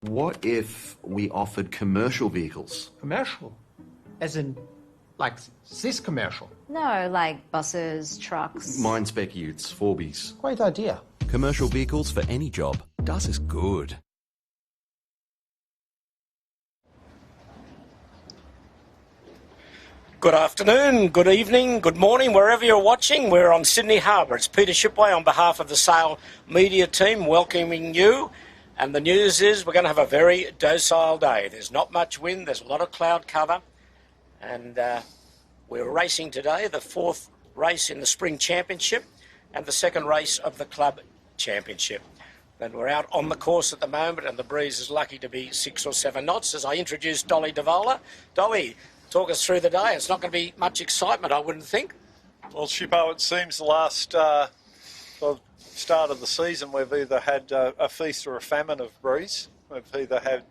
What if we offered commercial vehicles? Commercial? As in, like this commercial? No, like buses, trucks. Mine spec utes, 4Bs. Great idea. Commercial vehicles for any job. Das is good. Good afternoon, good evening, good morning, wherever you're watching. We're on Sydney Harbour. It's Peter Shipway on behalf of the Sail Media team welcoming you. And the news is we're going to have a very docile day. There's not much wind, there's a lot of cloud cover. And we're racing today, the fourth race in the Spring Championship and the second race of the Club Championship. And we're out on the course at the moment and the breeze is lucky to be 6 or 7 knots. As I introduce Dolly Davola. Dolly, talk us through the day. It's not going to be much excitement, I wouldn't think. Well, Shippo, it seems the last start of the season we've either had a feast or a famine of breeze. We've either had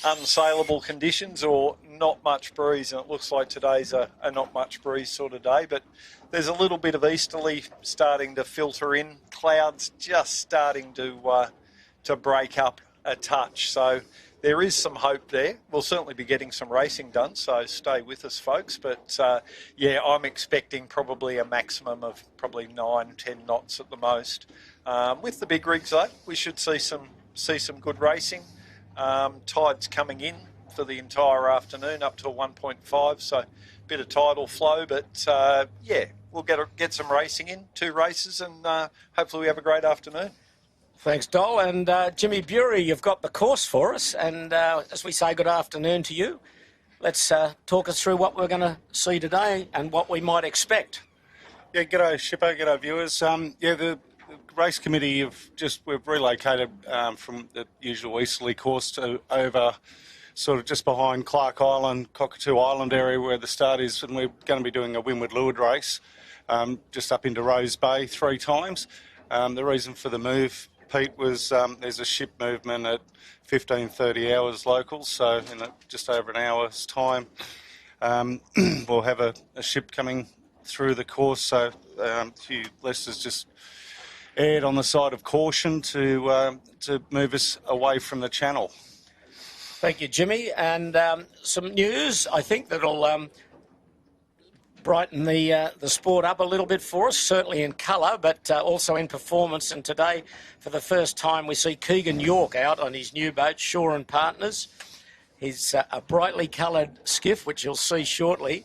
unsaleable conditions or not much breeze, and it looks like today's a not much breeze sort of day. But there's a little bit of easterly starting to filter in. Clouds just starting to break up a touch. So there is some hope there. We'll certainly be getting some racing done, so stay with us, folks. But, yeah, I'm expecting probably a maximum of probably 9-10 knots at the most. With the big rigs, though, we should see some good racing. Tide's coming in for the entire afternoon up to 1.5, so a bit of tidal flow. But, yeah, we'll get some racing in, 2 races, and hopefully we have a great afternoon. Thanks, Dol. And Jimmy Bury, you've got the course for us. And as we say, good afternoon to you. Let's talk us through what we're going to see today and what we might expect. Yeah, g'day, Shippo, g'day, viewers. Yeah, the race committee we've relocated from the usual easterly course to over sort of just behind Clark Island, Cockatoo Island area where the start is, and we're going to be doing a windward leeward race just up into Rose Bay 3 times. The reason for the move, Pete, was there's a ship movement at 15:30 hours local, so in just over an hour's time we'll have a ship coming through the course, so Hugh Lester's just aired on the side of caution to move us away from the channel. Thank you, Jimmy. And some news, I think, that'll brighten the sport up a little bit for us, certainly in colour, but also in performance. And today, for the first time, we see Keegan York out on his new boat, Shore and Partners. He's a brightly coloured skiff, which you'll see shortly.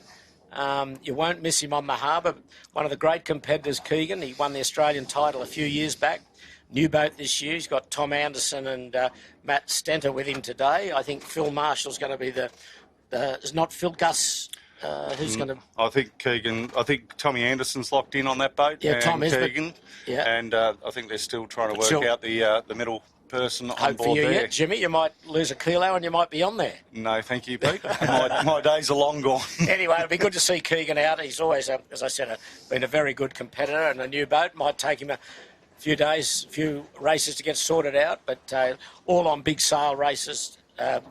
You won't miss him on the harbour. One of the great competitors, Keegan. He won the Australian title a few years back. New boat this year. He's got Tom Anderson and Matt Stenter with him today. I think Phil Marshall's going to be is not Phil Gus... who's going to... I think Tommy Anderson's locked in on that boat. Yeah, Tom is. Keegan. Yeah. And I think they're still trying to work out the middle person on board there. Yeah, Jimmy, you might lose a kilo and you might be on there. No, thank you, Pete. my days are long gone. Anyway, it'll be good to see Keegan out. He's always, as I said, been a very good competitor, and a new boat might take him a few races to get sorted out, but all on big sail races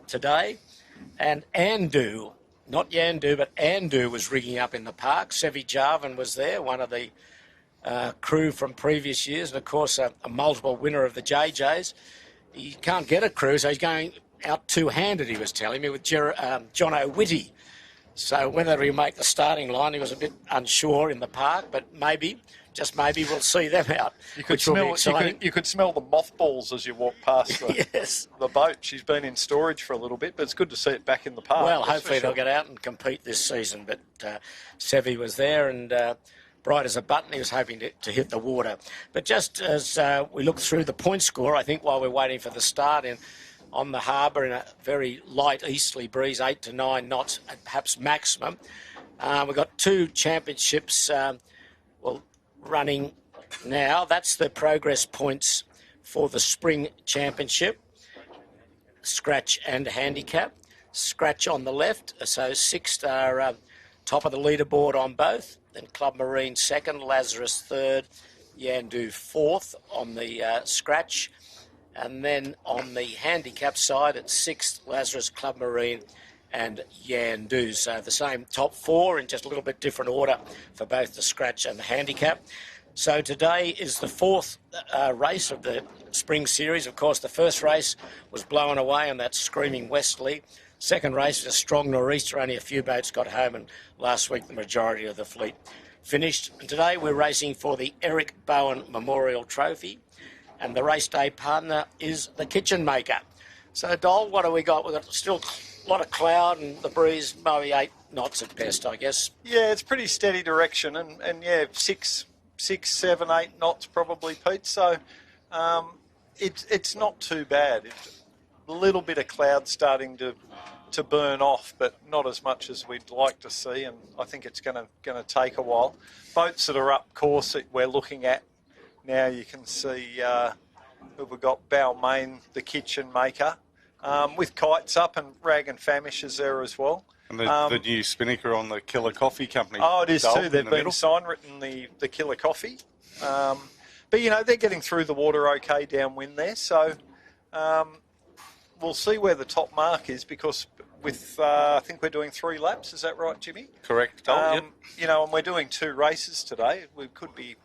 today. And Andu, not Yandu, but Andu was rigging up in the park. Sevi Jarvan was there, one of the crew from previous years, and of course a multiple winner of the JJs. He can't get a crew, so he's going out two-handed, he was telling me, with John O'Witty. So whether he'll make the starting line, he was a bit unsure in the park, but maybe, just maybe, we'll see them out. You could smell the mothballs as you walk past the boat. She's been in storage for a little bit, but it's good to see it back in the park. Well, hopefully they'll get out and compete this season. But Sevi was there and bright as a button. He was hoping to hit the water. But just as we look through the point score, I think while we're waiting for the start on the harbour in a very light easterly breeze, 8 to 9 knots at perhaps maximum, we've got 2 championships running now. That's the progress points for the Spring Championship, Scratch and Handicap. Scratch on the left, so 6th are top of the leaderboard on both. Then Club Marine 2nd, Lazarus 3rd, Yandu 4th on the Scratch. And then on the handicap side, it's 6th, Lazarus, Club Marine and Yandu. So the same top 4 in just a little bit different order for both the Scratch and the handicap. So today is the fourth race of the spring series. Of course, the first race was blown away on that screaming westerly. Second race was a strong nor'easter. Only a few boats got home, and last week the majority of the fleet finished. And today we're racing for the Eric Bowen Memorial Trophy, and the race day partner is the Kitchen Maker. So, Dol, what have we got? We've got still a lot of cloud and the breeze, maybe 8 knots at best, I guess. Yeah, it's pretty steady direction, and yeah, 6, 7, 8 knots probably, Pete. So it's not too bad. It's a little bit of cloud starting to burn off, but not as much as we'd like to see, and I think it's going to take a while. Boats that are up course that we're looking at now, you can see we've got Balmain, the Kitchen Maker, with kites up, and Rag and Famish is there as well. And the new spinnaker on the Killer Coffee Company. Oh, it is Dole, too. They've been sign-written, the Killer Coffee. But, you know, they're getting through the water okay downwind there. So we'll see where the top mark is, because with I think we're doing 3 laps. Is that right, Jimmy? Correct. Yep. You know, and we're doing 2 races today. We could be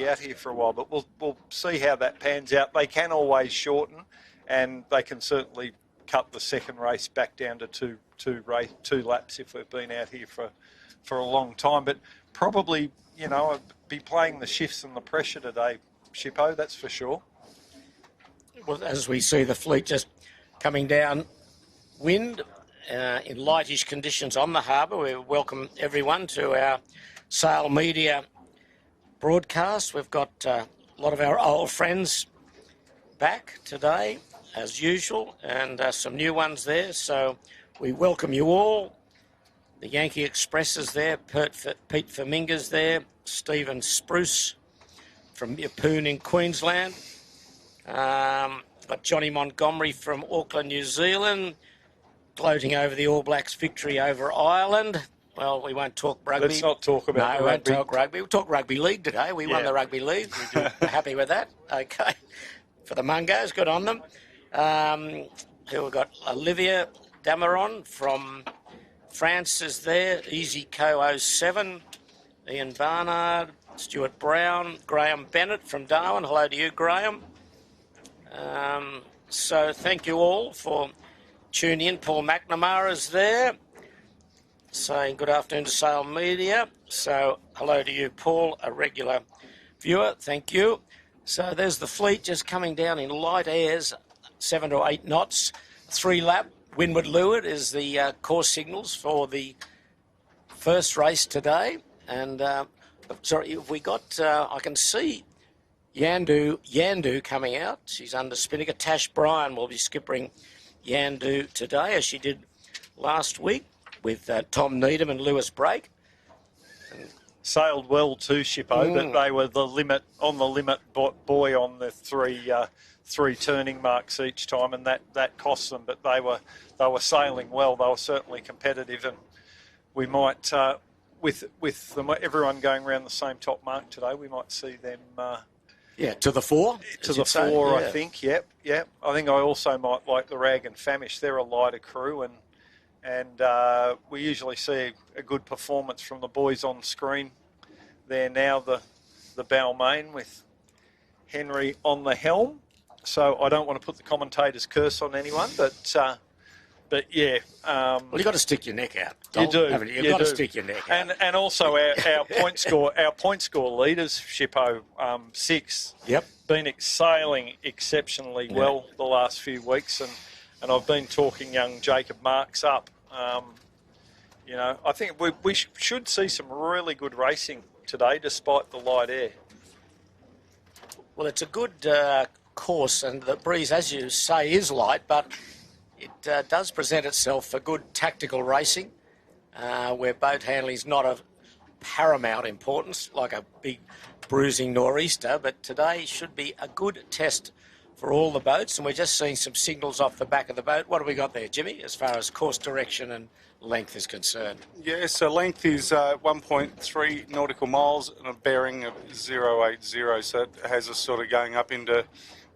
out here for a while, but we'll see how that pans out. They can always shorten, and they can certainly cut the second race back down to two laps if we've been out here for a long time. But probably, you know, I'd be playing the shifts and the pressure today, Shippo, that's for sure. Well, as we see the fleet just coming down wind in lightish conditions on the harbour, we welcome everyone to our Sail Media broadcast. We've got a lot of our old friends back today, as usual, and some new ones there. So we welcome you all. The Yankee Express is there, Pete Faminga's there, Stephen Spruce from Yeppoon in Queensland. Got Johnny Montgomery from Auckland, New Zealand, gloating over the All Blacks' victory over Ireland. Well, we won't talk rugby. Let's not talk about No, we won't rugby. talk rugby. We'll talk rugby league today. We won the rugby league. We're happy with that. Okay. For the Mungos, good on them. Here we've got Olivia Dameron from France is there. Easy Co 07. Ian Barnard, Stuart Brown, Graham Bennett from Darwin. Hello to you, Graham. So thank you all for tuning in. Paul McNamara is there, saying good afternoon to Sail Media. So hello to you, Paul, a regular viewer. Thank you. So there's the fleet just coming down in light airs, 7 to 8 knots. 3-lap windward leeward is the course signals for the first race today. And sorry, we got I can see Yandu coming out. She's under spinnaker. Tash Bryan will be skippering Yandu today, as she did last week with Tom Needham and Lewis Brake. Sailed well too, Shippo, but they were the limit buoy on the three turning marks each time, and that cost them. But they were sailing well. They were certainly competitive, and we might with everyone going around the same top mark today, we might see them. To the fore? To the fore, I think, yep. I think I also might like the Rag and Famish. They're a lighter crew, and we usually see a good performance from the boys on screen. There now, the Balmain with Henry on the helm. So I don't want to put the commentator's curse on anyone, but yeah. Well, you've got to stick your neck out. You do. You've got to stick your neck out. And also our point score leaders, Shippo, 6. Yep. Been sailing exceptionally well the last few weeks, and I've been talking young Jacob Marks up. You know, I think we should see some really good racing today, despite the light air. Well, it's a good course, and the breeze, as you say, is light, but it does present itself for good tactical racing, where boat handling is not of paramount importance, like a big bruising nor'easter, but today should be a good test for all the boats, and we're just seeing some signals off the back of the boat. What have we got there, Jimmy, as far as course direction and length is concerned? Yeah, so length is 1.3 nautical miles and a bearing of 080, so it has us sort of going up into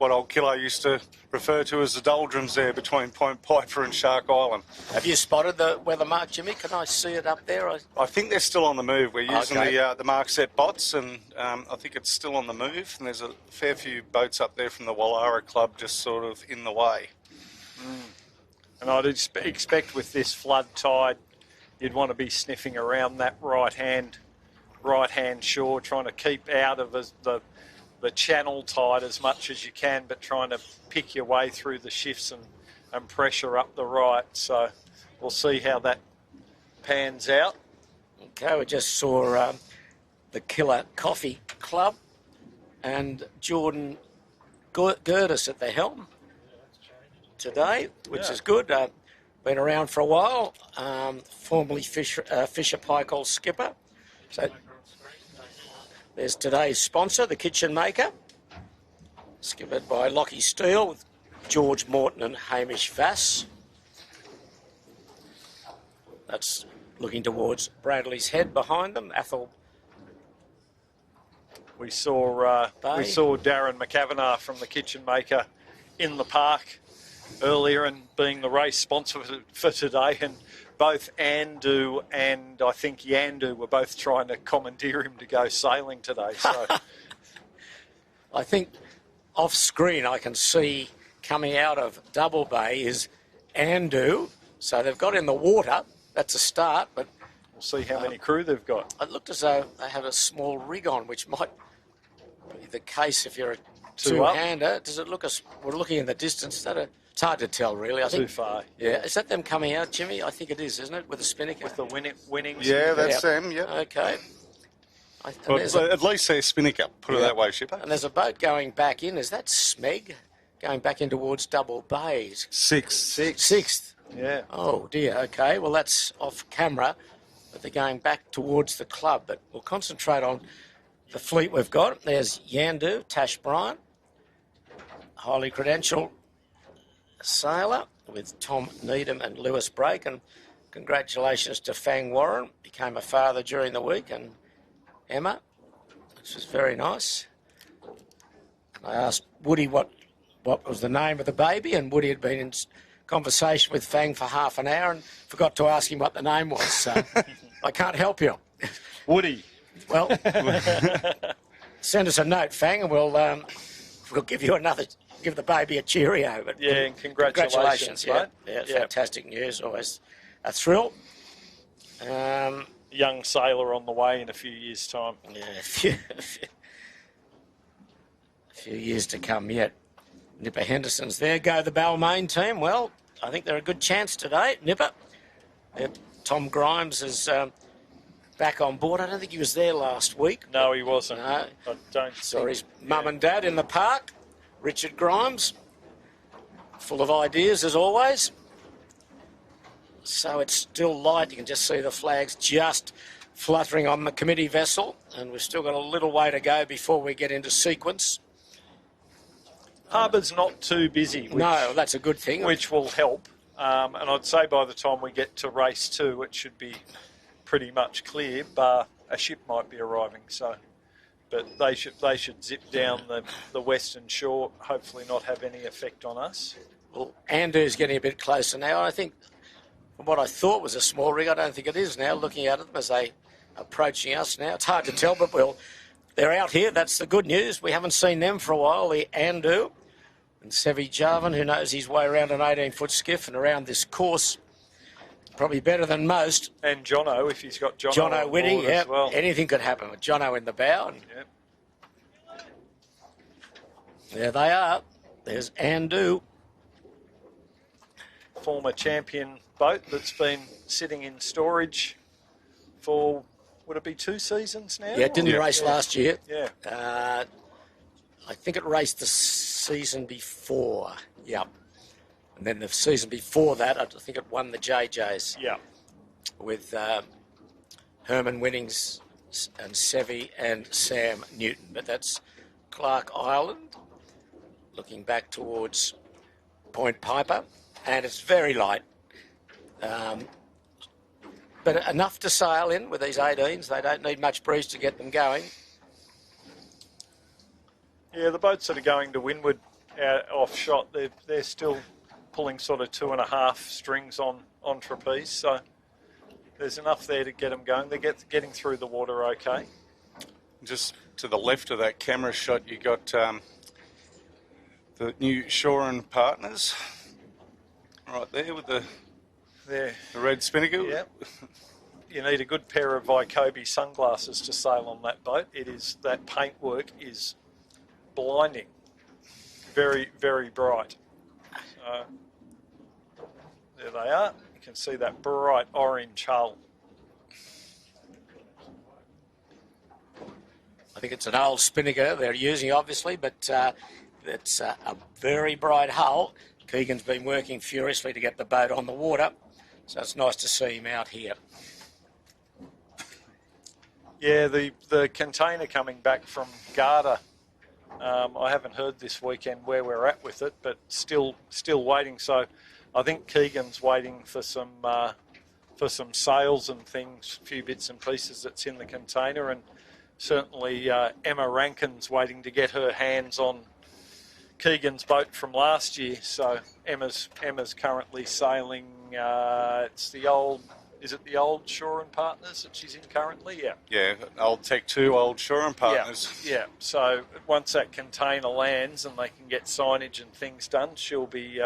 what old Kilo used to refer to as the doldrums there between Point Piper and Shark Island. Have you spotted the weather mark, Jimmy? Can I see it up there? I think they're still on the move. We're using Okay. the Mark Set bots, and I think it's still on the move. And there's a fair few boats up there from the Wallara Club just sort of in the way. And I'd expect with this flood tide, you'd want to be sniffing around that right-hand shore, trying to keep out of the channel tide as much as you can, but trying to pick your way through the shifts and pressure up the right. So we'll see how that pans out. Okay, we just saw the Killer Coffee Club and Jordan Gertis at the helm today, which is good. Been around for a while, formerly Fisher Paykel skipper. So there's today's sponsor, the Kitchen Maker, skippered by Lockie Steele with George Morton and Hamish Vass. That's looking towards Bradley's Head behind them. Athol. We saw Darren McAvanagh from the Kitchen Maker in the park earlier and being the race sponsor for today, and both Andu and I think Yandu were both trying to commandeer him to go sailing today. So I think off screen I can see coming out of Double Bay is Andu. So they've got in the water. That's a start, but we'll see how many crew they've got. it looked as though they have a small rig on, which might be the case if you're a two-hander. Does it look we're looking in the distance? Is that it's hard to tell, really. I think Too far. Yeah. Is that them coming out, Jimmy? I think it is, isn't it? With the spinnaker? With the winnings. Yeah, that's them, yeah. Okay. Well, at least they're spinnaker, put it that way, Shipper. And there's a boat going back in. Is that Smeg? Going back in towards Double Bays. Sixth. Yeah. Oh, dear. Okay. Well, that's off camera, but they're going back towards the club. But we'll concentrate on the fleet we've got. There's Yandu, Tash Bryant, highly credentialed sailor with Tom Needham and Lewis Brake. And congratulations to Fang Warren. Became a father during the week. And Emma, which was very nice. I asked Woody what was the name of the baby, and Woody had been in conversation with Fang for half an hour and forgot to ask him what the name was. So I can't help you. Woody. Well, send us a note, Fang, and we'll give you give the baby a cheerio. But yeah, and congratulations, mate. Yeah, fantastic news. Always a thrill. Young sailor on the way in a few years' time. Yeah, a few years to come yet. Nipper Henderson's there. Go the Balmain team. Well, I think they're a good chance today. Nipper. Tom Grimes is back on board. I don't think he was there last week. No, he wasn't. No. I don't Saw his mum and dad in the park. Richard Grimes. Full of ideas as always. So it's still light. You can just see the flags just fluttering on the committee vessel. And we've still got a little way to go before we get into sequence. Harbour's not too busy. No, that's a good thing. Which will help. And I'd say by the time we get to race 2, it should be pretty much clear, bar a ship might be arriving. So, but they should zip down the western shore, hopefully not have any effect on us. Well, Andu's getting a bit closer now. I think from what I thought was a small rig, I don't think it is now, looking at them as they approaching us now. It's hard to tell, but they're out here. That's the good news. We haven't seen them for a while, the Andu. And Sevi Jarvan, who knows his way around an 18-foot skiff and around this course, probably better than most. And Jono, if he's got Jono on Whitty, board yeah. as well. Anything could happen with Jono in the bow. And there they are. There's Andu. Former champion boat that's been sitting in storage for, would it be 2 seasons now? Yeah, didn't he race last year? Yeah. I think it raced the season before. Yep. And then the season before that, I think it won the JJs. Yeah. With Herman Winnings and Sevi and Sam Newton. But that's Clark Island, looking back towards Point Piper. And it's very light. But enough to sail in with these 18s. They don't need much breeze to get them going. Yeah, the boats that are going to windward off shot. They're still pulling sort of 2.5 strings on trapeze, so there's enough there to get them going. They're getting through the water okay. Just to the left of that camera shot, you got the new Shore and Partners right there with the red spinnaker. Yeah. You need a good pair of Vycobi sunglasses to sail on that boat. That paintwork is blinding, very, very bright. So there they are. You can see that bright orange hull. I think it's an old spinnaker they're using, obviously, but it's a very bright hull. Keegan's been working furiously to get the boat on the water, so it's nice to see him out here. Yeah, the container coming back from Garda. I haven't heard this weekend where we're at with it, but still waiting. So I think Keegan's waiting for some sales and things, a few bits and pieces that's in the container, and certainly Emma Rankin's waiting to get her hands on Keegan's boat from last year. So Emma's currently sailing. It's the old. Is it the old Shore and Partners that she's in currently? Yeah. Yeah, old Tech 2, old Shore and Partners. Yeah. So once that container lands and they can get signage and things done, she'll be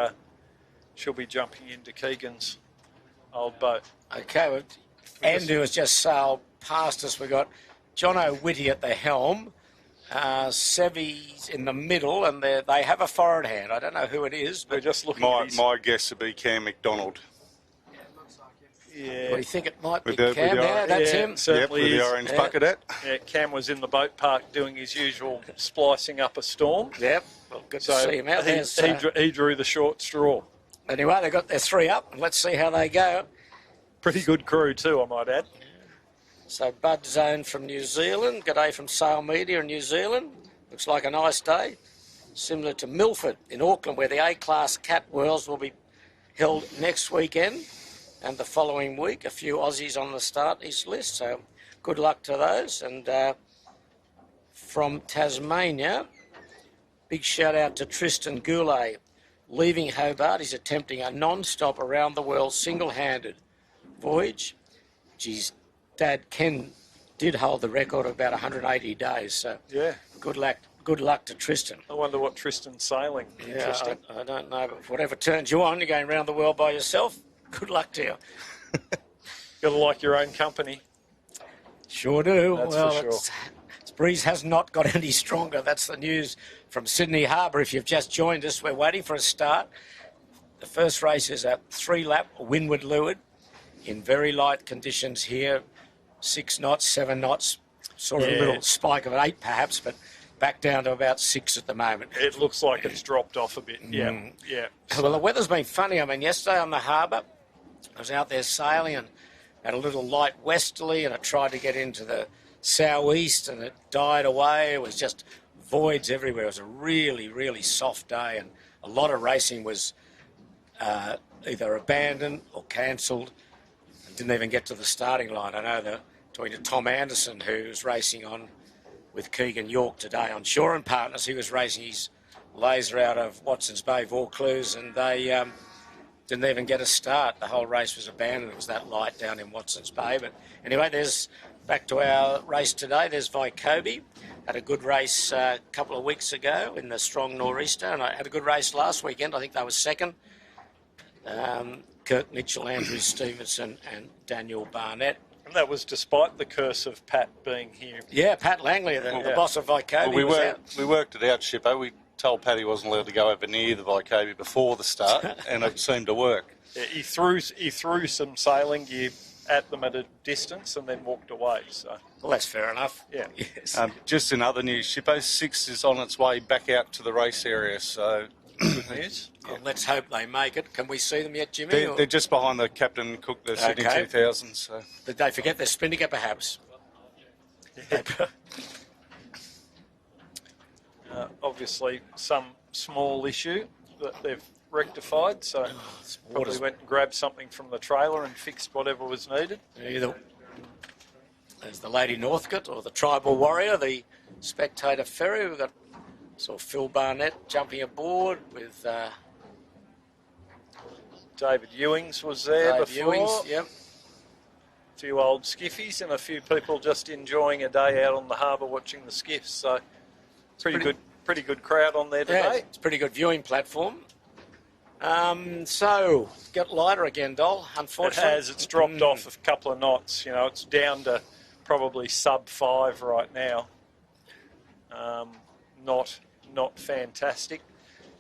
jumping into Keegan's old boat. Okay, well, Andrew has just sailed past us. We've got John O'Whitty at the helm, Sevy's in the middle, and they have a forward hand. I don't know who it is, but we're just looking at my guess would be Cam McDonald. Yeah. What do you think it might be, With the Cam? Yeah, that's him. Certainly with the is. orange bucket hat. Yeah, Cam was in the boat park doing his usual splicing up a storm. Yep, well, good to So see him out there. he drew the short straw. Anyway, they got their 3 up, and let's see how they go. Pretty good crew too, I might add. So Bud Zone from New Zealand, G'day from Sail Media in New Zealand. Looks like a nice day. Similar to Milford in Auckland, where the A-Class Cat Worlds will be held next weekend. And the following week, a few Aussies on the start-east list. So good luck to those. And from Tasmania, big shout-out to Tristan Goulet. Leaving Hobart, he's attempting a non-stop around-the-world single-handed voyage. Geez, Dad Ken did hold the record of about 180 days. So Yeah. good luck to Tristan. I wonder what Tristan's sailing. Yeah, Interesting. I don't know, but whatever turns you on, you're going around the world by yourself. Good luck to you. Got to like your own company. Sure do. That's well, for sure. This breeze has not got any stronger. That's the news from Sydney Harbour. If you've just joined us, we're waiting for a start. The first race is a 3-lap windward leeward in very light conditions here. 6 knots, 7 knots, sort of a little spike of an 8 perhaps, but back down to about 6 at the moment. It looks like it's dropped off a bit. Yeah. Well, the weather's been funny. I mean, yesterday on the harbour, I was out there sailing and had a little light westerly, and I tried to get into the southeast, and it died away. It was just voids everywhere. It was a really, really soft day, and a lot of racing was either abandoned or cancelled. Didn't even get to the starting line. I know that talking to Tom Anderson, who's racing on with Keegan York today on Shore and Partners. He was racing his laser out of Watson's Bay, Vaucluse, and they didn't even get a start. The whole race was abandoned. It was that light down in Watson's Bay. But anyway, there's back to our race today. There's Vycobi. Had a good race a couple of weeks ago in the strong nor'easter, and I had a good race last weekend. I think they were second. Kirk Mitchell, Andrew Stevenson and Daniel Barnett. And that was despite the curse of Pat being here. Yeah, Pat Langley, the boss of Vycobi, was out. We worked it out, Shippo. We told Pat he wasn't allowed to go over near the Vycobi before the start, and it seemed to work. Yeah, he threw some sailing gear at them at a distance and then walked away. So Well, that's fair enough. Yeah. Yes. Just in other news, Shippo 6 is on its way back out to the race area, so good news. Well, let's hope they make it. Can we see them yet, Jimmy? they're just behind the Captain Cook, the Sydney Okay. 2000. So Did they forget their spinnaker, perhaps? Obviously, some small issue that they've rectified, so probably went and grabbed something from the trailer and fixed whatever was needed. Either there's the Lady Northcote or the Tribal Warrior, the Spectator Ferry. We've got Saw Phil Barnett jumping aboard with David Ewings was there Dave before. Ewings. Yep. A few old skiffies and a few people just enjoying a day out on the harbour watching the skiffs. So pretty good crowd on there today. Yeah, it's a pretty good viewing platform. So, got lighter again, Dol, unfortunately. It has. It's dropped off a couple of knots. You know, it's down to probably sub 5 right now. Not fantastic.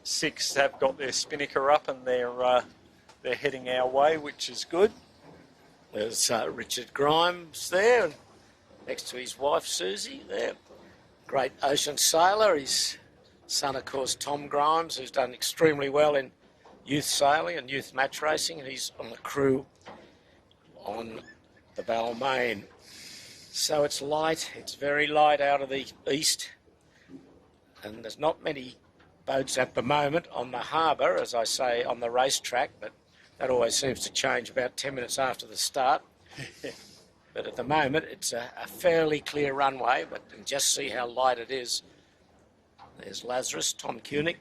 6 have got their spinnaker up and they're heading our way, which is good. There's Richard Grimes there, next to his wife Susie there. Great ocean sailor. His son, of course, Tom Grimes, who's done extremely well in youth sailing and youth match racing, and he's on the crew on the Balmain. So it's light. It's very light out of the east, and there's not many boats at the moment on the harbour, as I say, on the racetrack, but that always seems to change about 10 minutes after the start. But at the moment, it's a fairly clear runway, but you can just see how light it is. There's Lazarus, Tom Koenig,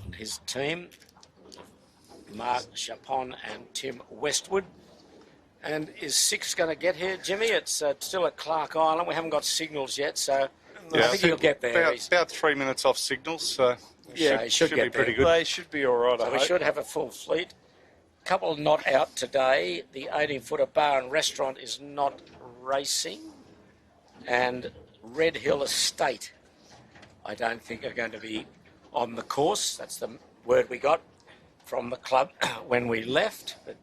and his team, Mark Chapon and Tim Westwood. And is 6 going to get here, Jimmy? It's still at Clark Island. We haven't got signals yet, so I think he'll get there. About 3 minutes off signals, so he should be get pretty there. good. They should be all right, So I we hope. should have a full fleet. Couple not out today. The 18-footer bar and restaurant is not racing. And Red Hill Estate, I don't think are going to be on the course. That's the word we got from the club when we left. But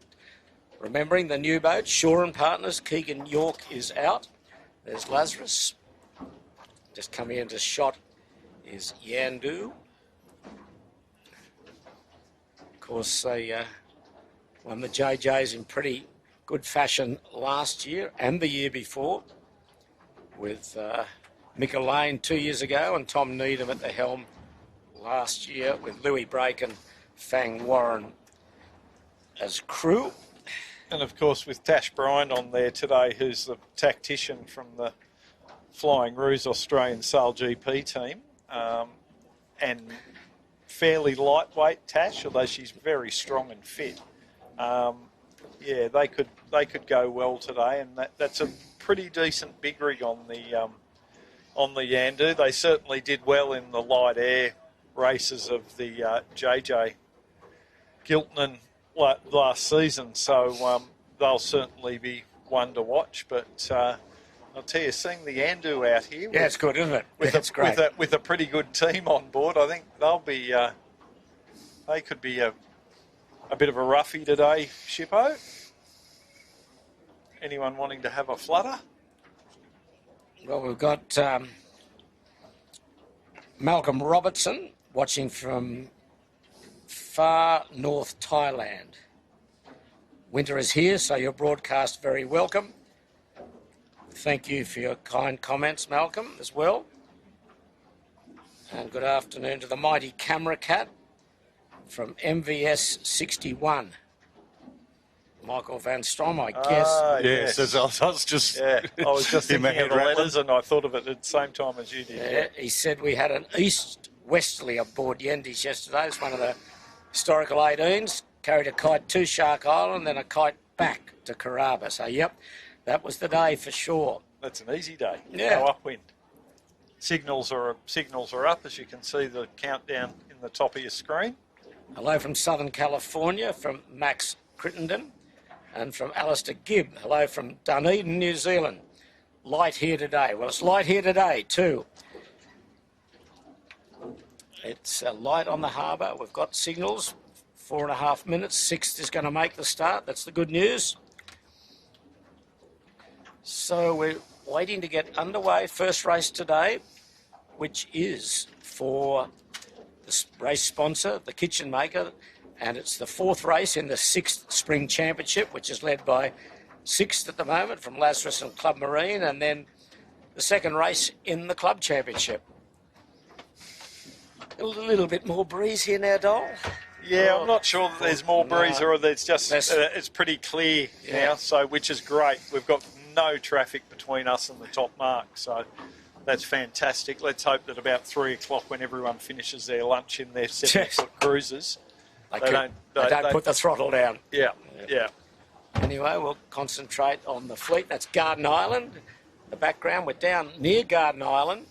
remembering the new boat, Shaw and Partners, Keegan York is out. There's Lazarus. Just coming into shot is Yandu. Of course, they won the JJs in pretty good fashion last year and the year before, with Mick Lane 2 years ago and Tom Needham at the helm last year, with Louis Brake and Fang Warren as crew. And of course with Tash Bryant on there today, who's the tactician from the Flying Ruse Australian Sail GP team, and fairly lightweight Tash, although she's very strong and fit. Yeah, they could go well today, and that's a pretty decent big rig on the Yandu. They certainly did well in the light air races of the JJ Giltnan last season, so they'll certainly be one to watch. But I'll tell you, seeing the Yandu out here, Yeah, it's good, isn't it? It's great. with a pretty good team on board, I think they'll be. They could be a bit of a roughie today, Shippo. Anyone wanting to have a flutter? Well, we've got Malcolm Robertson watching from far north Thailand. Winter is here, so your broadcast very welcome. Thank you for your kind comments, Malcolm, as well. And good afternoon to the mighty camera cat from MVS 61. Michael Van Strom, I guess. Yes, I was just... Yeah, I was just in my thinking of head the rattling. letters, and I thought of it at the same time as you did. Yeah, he said we had an east-westerly aboard Yendies yesterday. It's one of the historical 18s. Carried a kite to Shark Island, then a kite back to Carraba. So, yep, that was the day for sure. That's an easy day. Yeah. No upwind. Signals are up, as you can see the countdown in the top of your screen. Hello from Southern California, from Max Crittenden, and from Alistair Gibb. Hello from Dunedin, New Zealand. Light here today. Well, it's light here today too. It's light on the harbour. We've got signals. 4.5 minutes. 6th is going to make the start. That's the good news. So we're waiting to get underway. First race today, which is for the race sponsor, the Kitchen Maker, and it's the 4th race in the 6th Spring Championship, which is led by 6th at the moment from Lazarus and Club Marine, and then the 2nd race in the Club Championship. A little bit more breeze here now, Dole. Yeah, I'm not sure that there's more breeze or there's just Less. it's pretty clear now, so which is great. We've got no traffic between us and the top mark, so That's fantastic. Let's hope that about 3 o'clock, when everyone finishes their lunch in their 7-foot cruisers, they don't put the throttle down. Yeah. Anyway, we'll concentrate on the fleet. That's Garden Island. The background, we're down near Garden Island.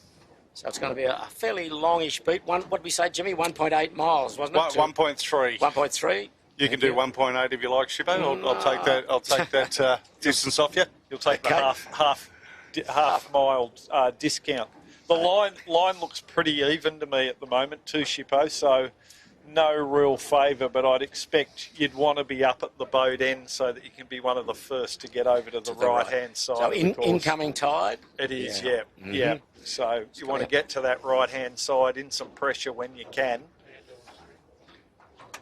So it's going to be a fairly longish beat. What did we say, Jimmy? 1.8 miles, wasn't it? 1.3. 1.3. You can do 1.8 if you like, Shippo. I'll take that. I'll take that distance off you. You'll take the half mile discount. The line looks pretty even to me at the moment too, Shippo. So no real favour, but I'd expect you'd want to be up at the boat end so that you can be one of the first to get over to the right-hand side. So incoming tide? It is, yeah. So you want to get to that right-hand side in some pressure when you can.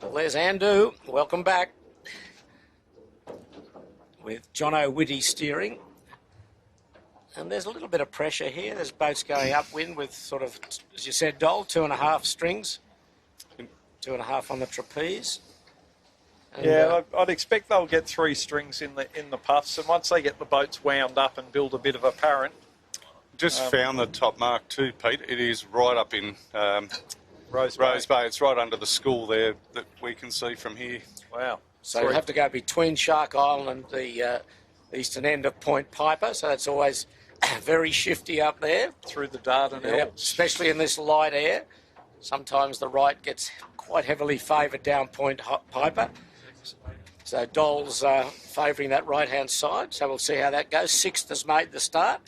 Well, there's Andu. Welcome back. With Jono Whitty steering. And there's a little bit of pressure here. There's boats going upwind with sort of, as you said, Dole, 2.5 strings. 2.5 on the trapeze. And, I'd expect they'll get 3 strings in the puffs, and once they get the boats wound up and build a bit of a parent. Just found the top mark too, Pete. It is right up in Rose Bay. It's right under the school there that we can see from here. Wow. So you have to go between Shark Island and the eastern end of Point Piper, so that's always very shifty up there. Through the Dardanelles. Especially in this light air. Sometimes the right gets quite heavily favoured down Point Piper. So Dole's favouring that right-hand side, so we'll see how that goes. 6th has made the start.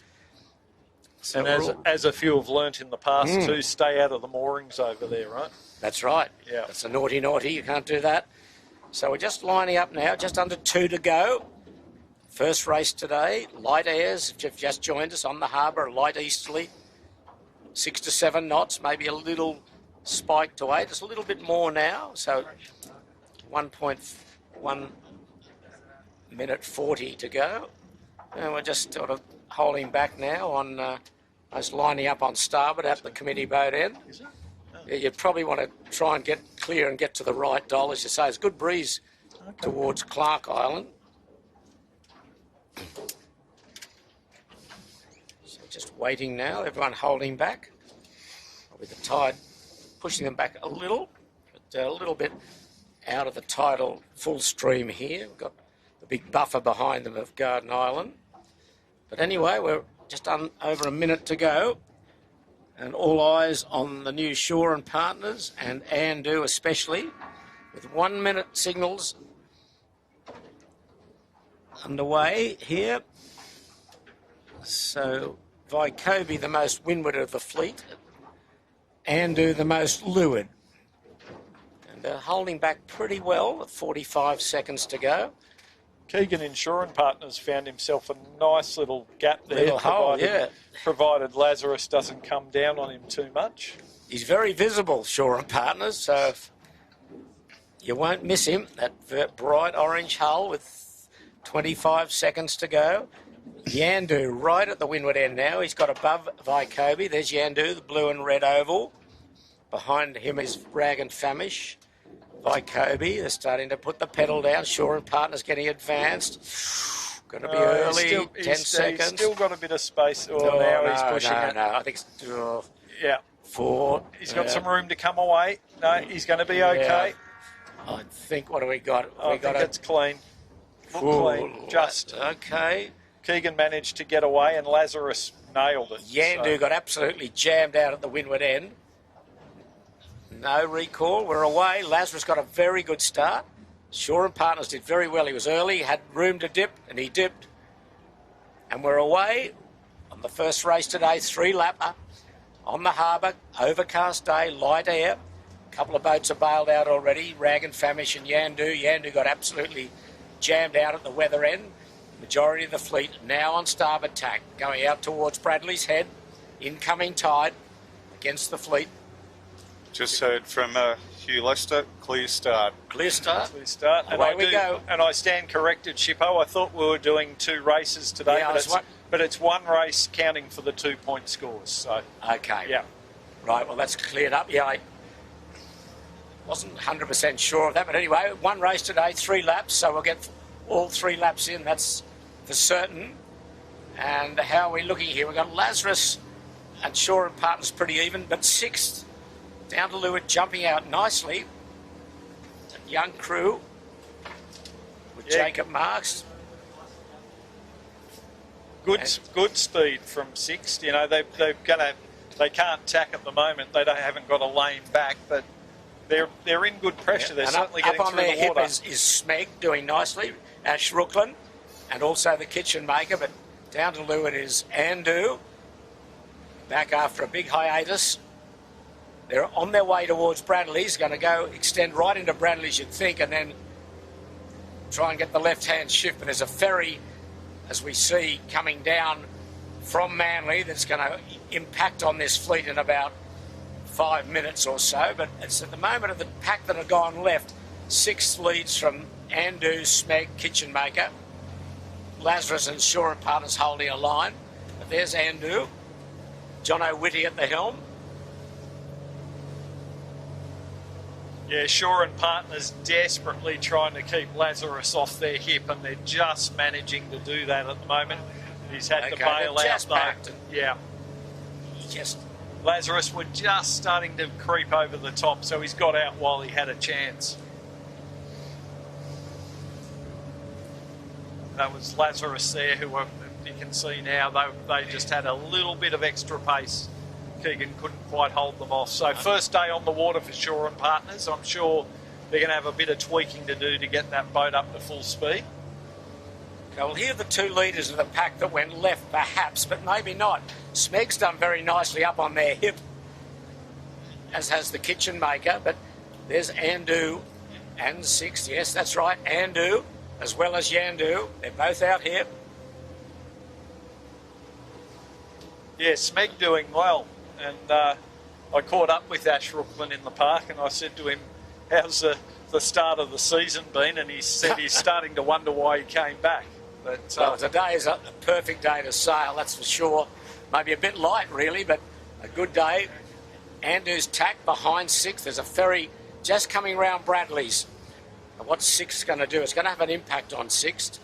So and as a few have learnt in the past too, stay out of the moorings over there, right? That's right. Yeah. That's a naughty, you can't do that. So we're just lining up now, just under 2 to go. First race today, light airs, if you've just joined us on the harbour, light easterly, 6 to 7 knots, maybe a little spike to 8. It's a little bit more now, so 1.1 minute 40 to go. And we're just sort of holding back now on us lining up on starboard at the committee boat end. Yeah, you probably want to try and get clear and get to the right, Dole, as you say. It's a good breeze towards Clark Island. So just waiting now, everyone holding back. With the tide pushing them back a little, but a little bit out of the tidal full stream here. We've got the big buffer behind them of Garden Island. But anyway, we're just over a minute to go. And all eyes on the new Shore and Partners, and Andu especially, with 1 minute signals underway here. So Vycobi, the most windward of the fleet, Andu, the most leeward. And they're holding back pretty well at 45 seconds to go. Keegan Insurance Partners found himself a nice little gap there, Little hole, provided Lazarus doesn't come down on him too much. He's very visible, Shore and Partners, so you won't miss him. That bright orange hull with 25 seconds to go. Yandu right at the windward end now. He's got above Vycobi. There's Yandu, the blue and red oval. Behind him is Rag and Famish. Vycobi, they're starting to put the pedal down. Shore and Partners getting advanced. Going to be early, 10 seconds. He's still got a bit of space. Now he's pushing it. No, I think it's 4. He's got some room to come away. No, he's going to be okay. I think, what do we got? I think it's clean. Clean. Just. Okay. Keegan managed to get away and Lazarus nailed it. Yandu got absolutely jammed out at the windward end. No recall. We're away. Lazarus got a very good start. Shore and Partners did very well. He was early, had room to dip, and he dipped. And we're away on the first race today, 3-lapper on the harbour, overcast day, light air. A couple of boats are bailed out already, Rag and Famish and Yandu. Yandu got absolutely jammed out at the weather end. Majority of the fleet now on starboard tack, going out towards Bradley's Head. Incoming tide against the fleet. Just heard from Hugh Lester, clear start. Clear start. Clear start. Away we go. And I stand corrected, Shippo. I thought we were doing 2 races today, but it's 1 race counting for the 2-point scores. So okay. Yeah. Right, well, that's cleared up. Yeah, I wasn't 100% sure of that. But anyway, 1 race today, 3 laps. So we'll get all 3 laps in. That's for certain. And how are we looking here? We've got Lazarus and Shaw and Partners pretty even, but sixth, down to Lewitt, jumping out nicely. A young crew with Jacob Marks. Good speed from sixth. You know, they can't tack at the moment. They haven't got a lane back, but they're in good pressure. They're certainly getting up on through their the water. hip is Smeg doing nicely. Ash Rooklyn, and also the kitchen maker, but down to Lewitt is Andu. Back after a big hiatus. They're on their way towards Bradley's, going to go extend right into Bradley's, you'd think, and then try and get the left-hand shift. But there's a ferry, as we see, coming down from Manly that's going to impact on this fleet in about 5 minutes or so. But it's at the moment of the pack that have gone left. Six leads from Andu, Smeg, Kitchen Maker. Lazarus and Shaw and Partners holding a line. But there's Andu. John O'Witty at the helm. Yeah, Shaw and Partners desperately trying to keep Lazarus off their hip, and they're just managing to do that at the moment. He's had to bail out though. Yeah. Lazarus were just starting to creep over the top, so he's got out while he had a chance. That was Lazarus there, who you can see now, they just had a little bit of extra pace. Keegan couldn't quite hold them off. So first day on the water for Shaw and Partners. I'm sure they're going to have a bit of tweaking to do to get that boat up to full speed. Okay, well, here are the two leaders of the pack that went left, perhaps, but maybe not. Smeg's done very nicely up on their hip, as has the kitchen maker, but there's Andu and sixth. Yes, that's right, Andu, as well as Yandu. They're both out here. Yeah, Smeg doing well. And I caught up with Ash Rooklyn in the park, and I said to him, how's the start of the season been? And he said he's starting to wonder why he came back. But well, today is a perfect day to sail, that's for sure. Maybe a bit light, really, but a good day. Andu's tack behind sixth. There's a ferry just coming round Bradley's. And what's sixth going to do? It's going to have an impact on sixth.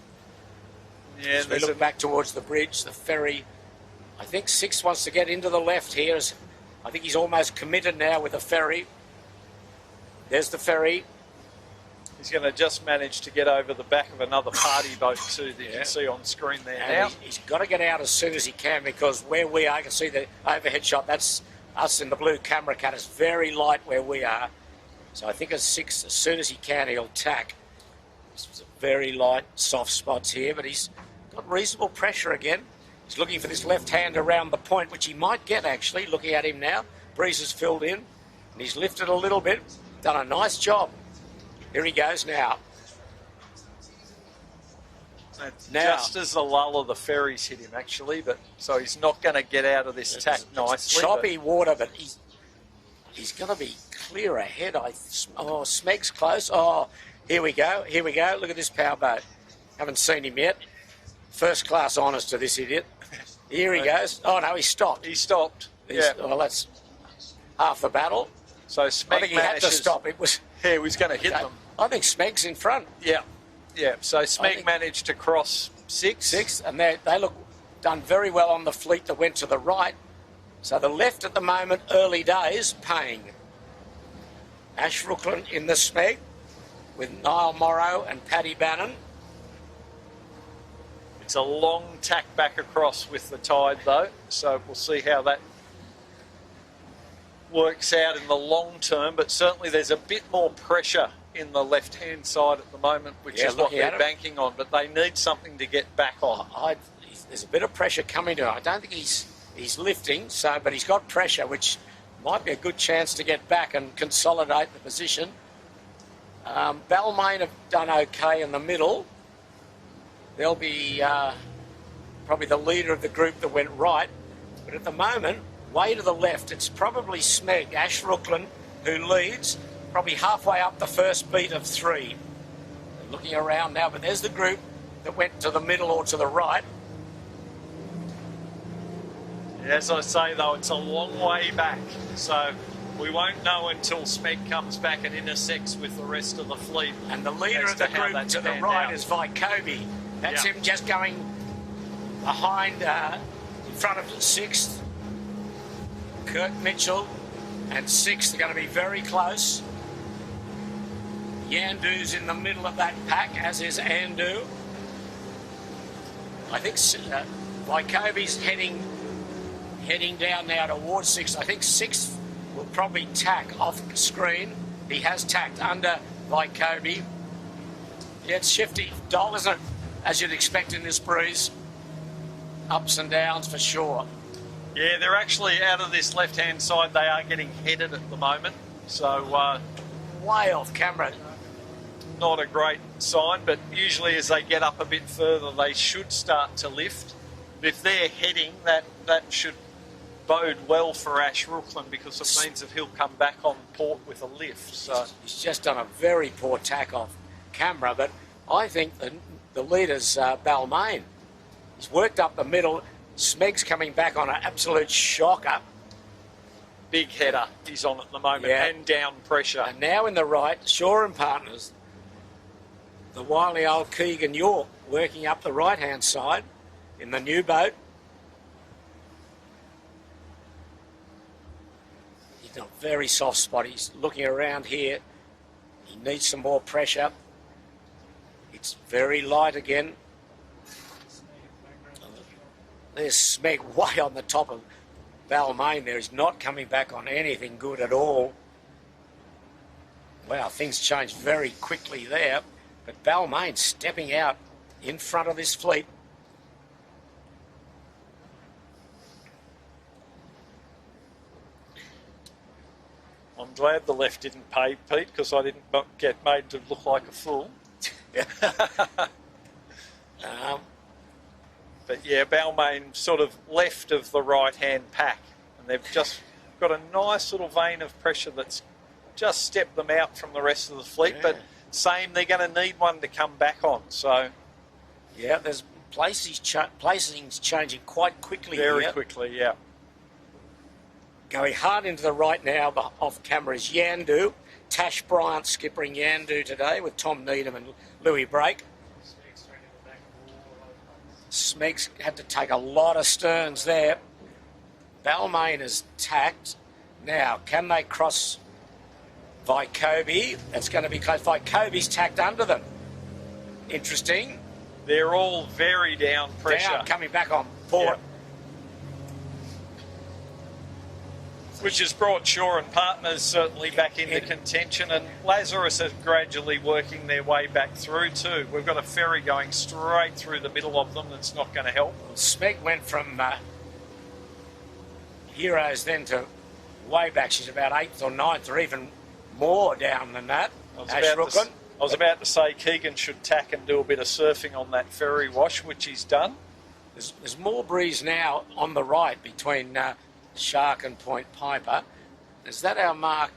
Yeah, as we look back towards the bridge, the ferry. I think sixth wants to get into the left here. I think he's almost committed now with the ferry. There's the ferry. He's going to just manage to get over the back of another party boat too that you can see on screen there now. He's got to get out as soon as he can, because where we are, I can see the overhead shot. That's us in the blue camera cut. It's very light where we are. So I think as soon as he can, he'll tack. This a very light, soft spots here, but he's got reasonable pressure again. He's looking for this left hand around the point, which he might get, actually, looking at him now. Breeze has filled in, and he's lifted a little bit. Done a nice job. Here he goes now. Just as the lull of the ferries hit him, actually, but so he's not going to get out of this tack nicely. Choppy water, but he's going to be clear ahead. Smeg's close. Oh, here we go. Here we go. Look at this powerboat. Haven't seen him yet. First class honours to this idiot. Here he goes. Oh, no, he stopped. He stopped. Well, that's half the battle. So Smeg I think he had to stop. He was going to hit them. I think Smeg's in front. Yeah. So Smeg managed to cross six. And they look done very well on the fleet that went to the right. So the left at the moment, early days, paying. Ash Rooklyn in the Smeg with Niall Morrow and Paddy Bannon. It's a long tack back across with the tide, though, so we'll see how that works out in the long term, but certainly there's a bit more pressure in the left-hand side at the moment, which is what they're banking on, but they need something to get back on. There's a bit of pressure coming to him. I don't think he's lifting, but he's got pressure, which might be a good chance to get back and consolidate the position. Balmain have done okay in the middle. They'll be probably the leader of the group that went right. But at the moment, way to the left, it's probably Smeg, Ash Rooklyn, who leads, probably halfway up the first beat of three. They're looking around now, but there's the group that went to the middle or to the right. As I say, though, it's a long way back. So we won't know until Smeg comes back and intersects with the rest of the fleet. And the leader of the group to the right is Vykobi. That's him just going behind, in front of sixth. Kirk Mitchell and sixth are going to be very close. Yandu's in the middle of that pack, as is Andu. I think Vykovi's heading down now towards sixth. I think sixth will probably tack off the screen. He has tacked under Vykovi. Yeah, it's shifty, Dol, isn't it? As you'd expect in this breeze. Ups and downs for sure. Yeah, they're actually out of this left-hand side. They are getting headed at the moment. So way off camera. Not a great sign, but usually as they get up a bit further, they should start to lift. If they're heading, that should bode well for Ash Rooklyn, because it means that he'll come back on port with a lift. So he's just done a very poor tack off camera, but I think the leader's Balmain. He's worked up the middle. Smeg's coming back on an absolute shocker. Big header he's on at the moment, yeah. And down pressure. And now in the right, Shaw and Partners, the wily old Keegan York working up the right-hand side in the new boat. He's in a very soft spot. He's looking around here. He needs some more pressure. It's very light again. There's Smeg way on the top of Balmain there. He's not coming back on anything good at all. Wow, things changed very quickly there. But Balmain stepping out in front of this fleet. I'm glad the left didn't pay, Pete, because I didn't get made to look like a fool. But yeah, Balmain sort of left of the right-hand pack, and they've just got a nice little vein of pressure that's just stepped them out from the rest of the fleet. Yeah. But same, they're going to need one to come back on. So yeah, there's placings changing quite quickly. Very here. Quickly, yeah. Going hard into the right now, but off camera is Yandu. Tash Bryant skippering Yandu today with Tom Needham and Louis Brake. Smeg's had to take a lot of sterns there. Balmain is tacked. Now, can they cross Vykovi? That's going to be close. Vykovi's tacked under them. Interesting. They're all very down pressure. Down, coming back on port. Yep. Which has brought Shaw and Partners certainly back into contention, and Lazarus are gradually working their way back through too. We've got a ferry going straight through the middle of them that's not going to help. Well, Smeg went from heroes then to way back. She's about 8th or 9th or even more down than that. I was about to say Keegan should tack and do a bit of surfing on that ferry wash, which he's done. There's more breeze now on the right between Shark and Point Piper. Is that our mark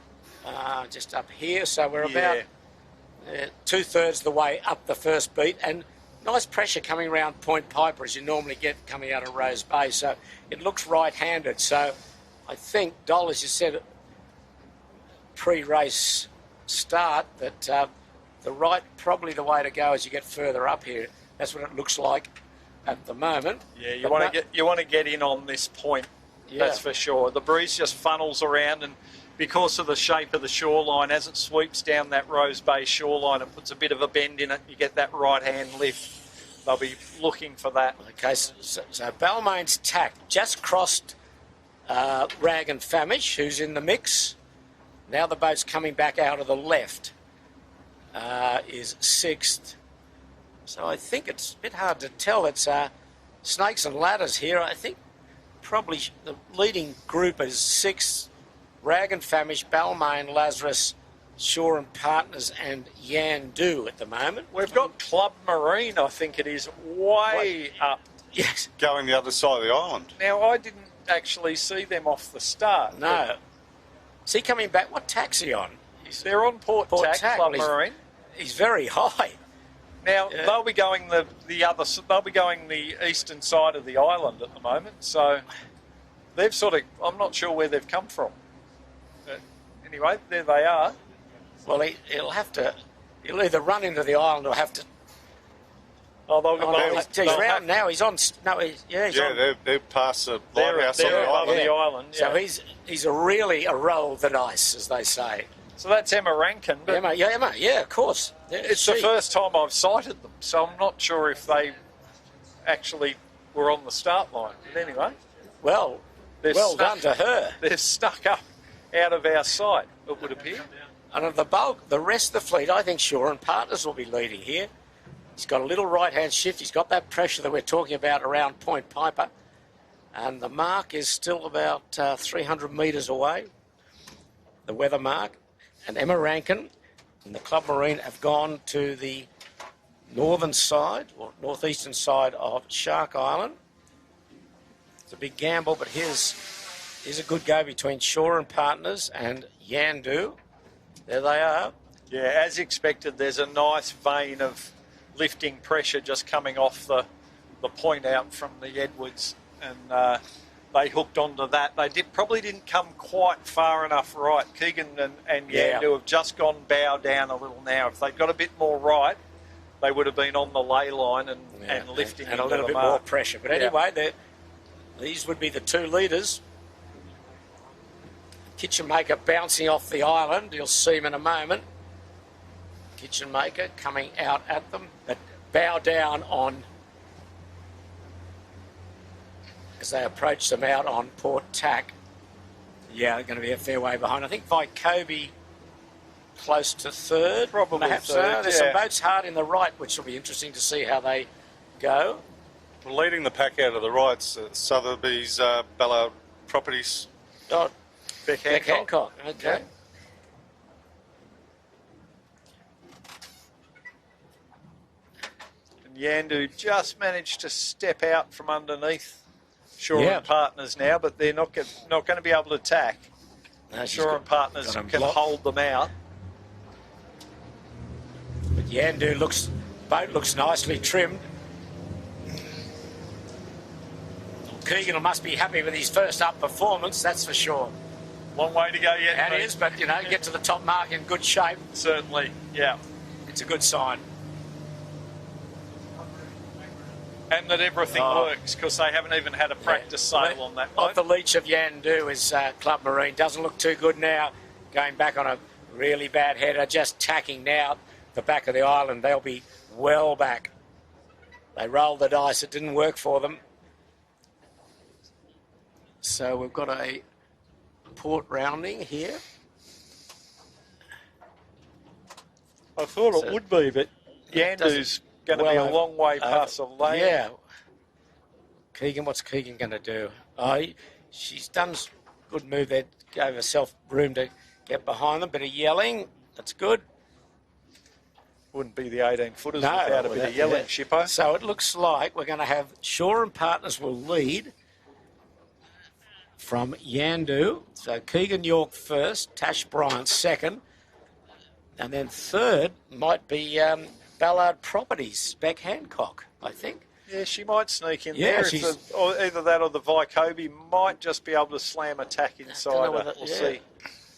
just up here? So we're about 2/3 the way up the first beat, and nice pressure coming around Point Piper as you normally get coming out of Rose Bay. So it looks right-handed. So I think, Dol, as you said, pre-race start, that the right probably the way to go as you get further up here. That's what it looks like at the moment. Yeah, you want to get in on this point. Yeah. That's for sure. The breeze just funnels around, and because of the shape of the shoreline, as it sweeps down that Rose Bay shoreline, it puts a bit of a bend in it. You get that right-hand lift. They'll be looking for that. Okay, so Balmain's tack just crossed Rag and Famish, who's in the mix. Now the boat's coming back out of the left. Is 6th. So I think it's a bit hard to tell. It's snakes and ladders here. I think probably the leading group is 6th, Rag and Famish, Balmain, Lazarus, Shaw and Partners, and Yandu at the moment. We've got Club Marine, I think it is, way up. Yes. Going the other side of the island. Now, I didn't actually see them off the start. No. Is he coming back? What taxi on? They're on port tack, Club Marine. He's very high. Now they'll be going they'll be going the eastern side of the island at the moment. So they've sort of, I'm not sure where they've come from. But anyway, there they are. Well, he'll either run into the island or have to Oh, they'll Oh, no, he's they'll round have- now. He's on. No, he's Yeah, on. they're past the They're, lighthouse on they're the above island. the island. So Yeah. he's really a roll of the dice, as they say. So that's Emma Rankin. But Emma, yeah, of course. Yeah, it's the first time I've sighted them, so I'm not sure if they actually were on the start line. But anyway, Well, they're well snuck- done to her. They're stuck up out of our sight, it would appear. And of the bulk, the rest of the fleet, I think Shaw and Partners will be leading here. He's got a little right-hand shift. He's got that pressure that we're talking about around Point Piper. And the mark is still about 300 metres away, the weather mark. And Emma Rankin and the Club Marine have gone to the northern side, or northeastern side of Shark Island. It's a big gamble, but here's a good go between Shaw and Partners and Yandu. There they are. Yeah, as expected, there's a nice vein of lifting pressure just coming off the point out from the Edwards, and they hooked onto that. They probably didn't come quite far enough right. Keegan and Yeah. Yandu have just gone bow down a little now. If they'd got a bit more right, they would have been on the lay line and lifting and a into little the bit more mark. pressure. But Yeah. anyway, these would be the two leaders. Kitchen Maker bouncing off the island. You'll see him in a moment. Kitchen Maker coming out at them, but bow down on as they approach them out on Port Tack. Yeah, they're going to be a fair way behind. I think Vycobi close to third. Probably perhaps. third, There's yeah. some boats hard in the right, which will be interesting to see how they go. Well, leading the pack out of the rights, Sotheby's, Ballard Properties. Oh, Beck Beck Hancock. Hancock. Okay. And Yandu just managed to step out from underneath Shaw Yeah. and Partners now, but they're not going to be able to attack. No, she's Shaw and Partners got 'em can blocked. hold them out. But Yandu boat looks nicely trimmed. Keegan must be happy with his first up performance, that's for sure. Long way to go yet. That mate. is, but get to the top mark in good shape. Certainly, yeah. It's a good sign. And that everything Oh. works, because they haven't even had a practice sail on that Off boat. the leech of Yandu is Club Marine. Doesn't look too good now. Going back on a really bad header, just tacking now the back of the island. They'll be well back. They rolled the dice. It didn't work for them. So we've got a port rounding here. I thought So- it would be, but Yandu's going to be a well, long way past the lane. Yeah. Keegan, what's Keegan going to do? She's done a good move there. Gave herself room to get behind them. Bit of yelling. That's good. Wouldn't be the 18-footers No, without a bit of yelling, yeah. Shippo. So it looks like we're going to have Shaw and Partners will lead from Yandu. So Keegan York first, Tash Bryant second, and then third might be Ballard Properties, Beck Hancock, I think. Yeah, she might sneak in Yeah, there. If she's- or either that or the Vycobi might just be able to slam a tack inside her. We'll see.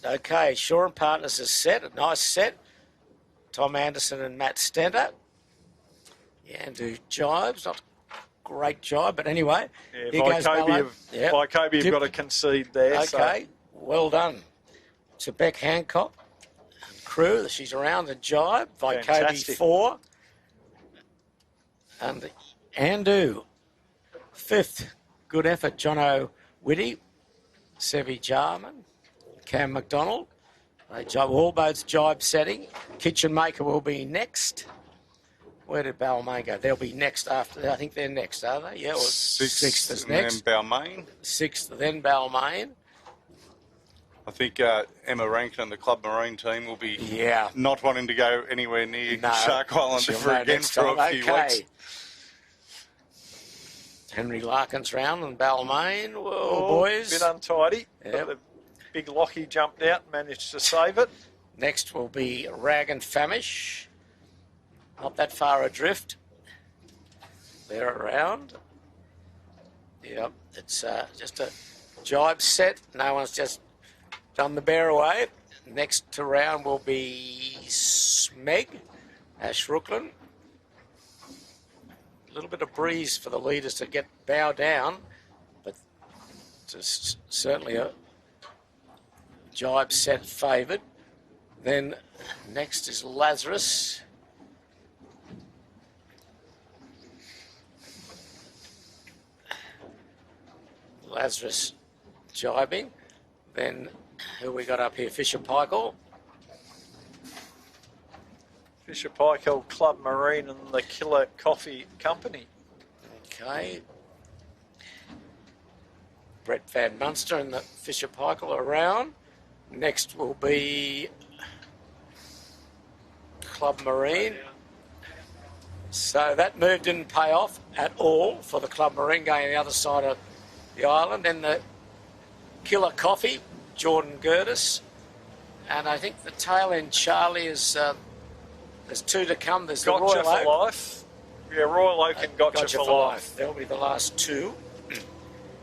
Okay, Shaw and Partners is set, a nice set. Tom Anderson and Matt Stenter. Yandu jibes, not great jibe, but anyway. Yeah, here goes Ballard. Vycobi have Dip- got to concede there. Okay, well done to Beck Hancock and crew. She's around the jibe. Vycobi Fantastic. 4. And Andu, 5th. Good effort, Jono Whitty, Sevi Jarman, Cam McDonald. They jibe, all boats jibe setting. Kitchen Maker will be next. Where did Balmain go? They'll be next after. I think they're next, are they? Yeah, or sixth is and next. then Balmain. 6th, then Balmain. I think Emma Rankin and the Club Marine team will be Yeah. not wanting to go anywhere near No, Shark Island she'll ever know again next for a time. few weeks. Henry Larkin's round and Balmain. Whoa, Oh, boys. bit untidy. Yep. But the big Lockie jumped out and managed to save it. Next will be Rag and Famish. Not that far adrift. They're around. Yep, it's just a jibe set. No one's just done the bear away. Next to round will be Smeg, Ash Rooklyn. little bit of breeze for the leaders to bow down, but it's certainly a jibe set favoured. Then next is Lazarus. Lazarus jibing. Then who we got up here? Fisher Paykel. Fisher Paykel, Club Marine and the Killer Coffee Company. Okay. Brett Van Munster and the Fisher Paykel around. Next will be Club Marine. So that move didn't pay off at all for the Club Marine going on the other side of the island. Then the Killer Coffee, Jordan Gertis. And I think the tail end, Charlie, is... there's two to come. There's the Gotcha Royal for Oak. Life. Yeah, Royal Oak and Gotcha for Life. That'll be the last two.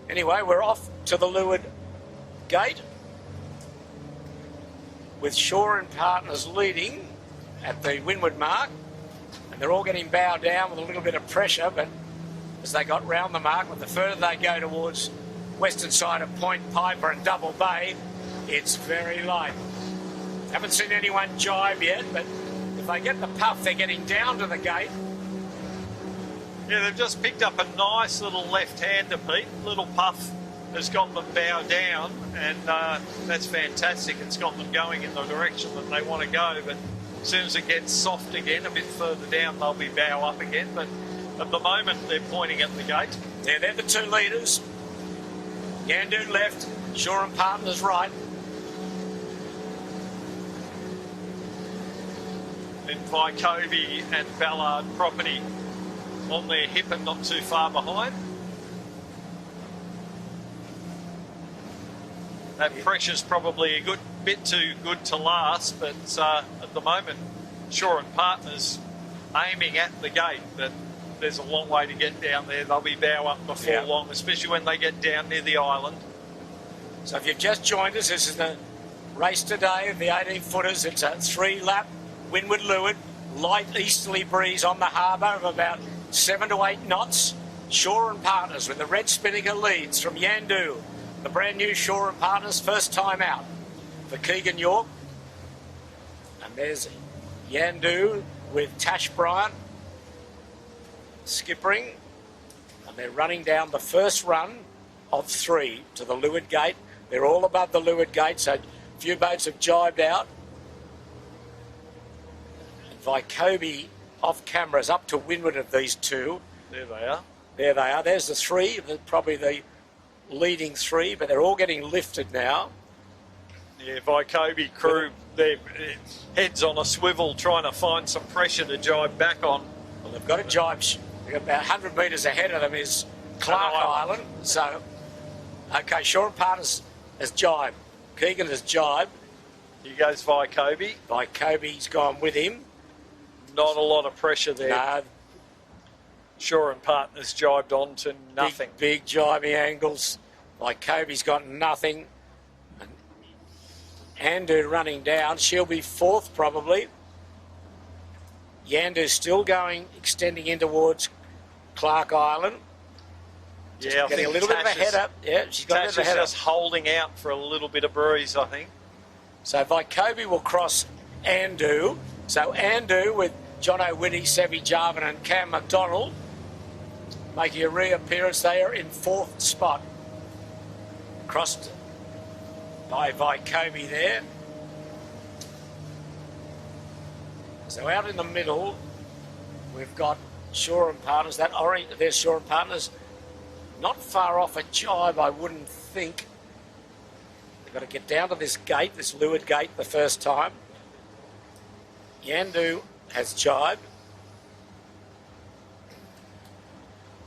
Anyway, we're off to the leeward gate with Shaw and Partners leading at the windward mark. And they're all getting bowed down with a little bit of pressure, but as they got round the mark, but the further they go towards western side of Point Piper and Double Bay, it's very light. Haven't seen anyone jibe yet, but if they get the puff, they're getting down to the gate. Yeah, they've just picked up a nice little left-hander, Pete. Little puff has got them bow down, and that's fantastic. It's got them going in the direction that they want to go, but as soon as it gets soft again, a bit further down, they'll be bow up again. But at the moment, they're pointing at the gate. Yeah, they're the two leaders. Yandu left, Shaw and Partners right. Then Vycovie and Ballard Property on their hip and not too far behind. That pressure's probably a good bit too good to last, but at the moment, Shaw and Partners aiming at the gate, but there's a long way to get down there. They'll be bow up before long, especially when they get down near the island. So if you've just joined us, this is the race today of the 18-footers. It's a 3-lap windward leeward, light easterly breeze on the harbour of about 7 to 8 knots. Shaw and Partners with the red spinnaker leads from Yandu. The brand new Shaw and Partners, first time out for Keegan York. And there's Yandu with Tash Bryant skippering. And they're running down the first run of 3 to the leeward gate. They're all above the leeward gate, so a few boats have jibed out. Vycovie off camera is up to windward of these two. There they are. There they are. There's the 3, probably the leading 3, but they're all getting lifted now. Yeah, Vycovie crew, their heads on a swivel trying to find some pressure to jibe back on. Well, they've got a jibe. They've got about 100 metres ahead of them is Clark Island. So, okay, Shaw and Partners has jibed. Keegan has jibed. Here goes Vycovie. Vycovie's gone with him. Not a lot of pressure there. No. Shaw and Partners jibed on to nothing. Big jibing angles. Vycovie's got nothing. And Yandu running down. She'll be 4th probably. Yandu still going, extending in towards Clark Island. Yeah, I getting think a little bit of a head up. Yeah, she's got a bit of a head up. Just holding out for a little bit of breeze, I think. So Vycovie will cross Yandu. So Yandu with John O'Witty, Sevi Jarvin and Cam McDonald making a reappearance. They are in 4th spot. Crossed by Vycovie there. So out in the middle, we've got Shaw and Partners. That orange, there's Shaw and Partners. Not far off a jibe, I wouldn't think. They've got to get down to this gate, this leeward gate, the first time. Yandu has jibed.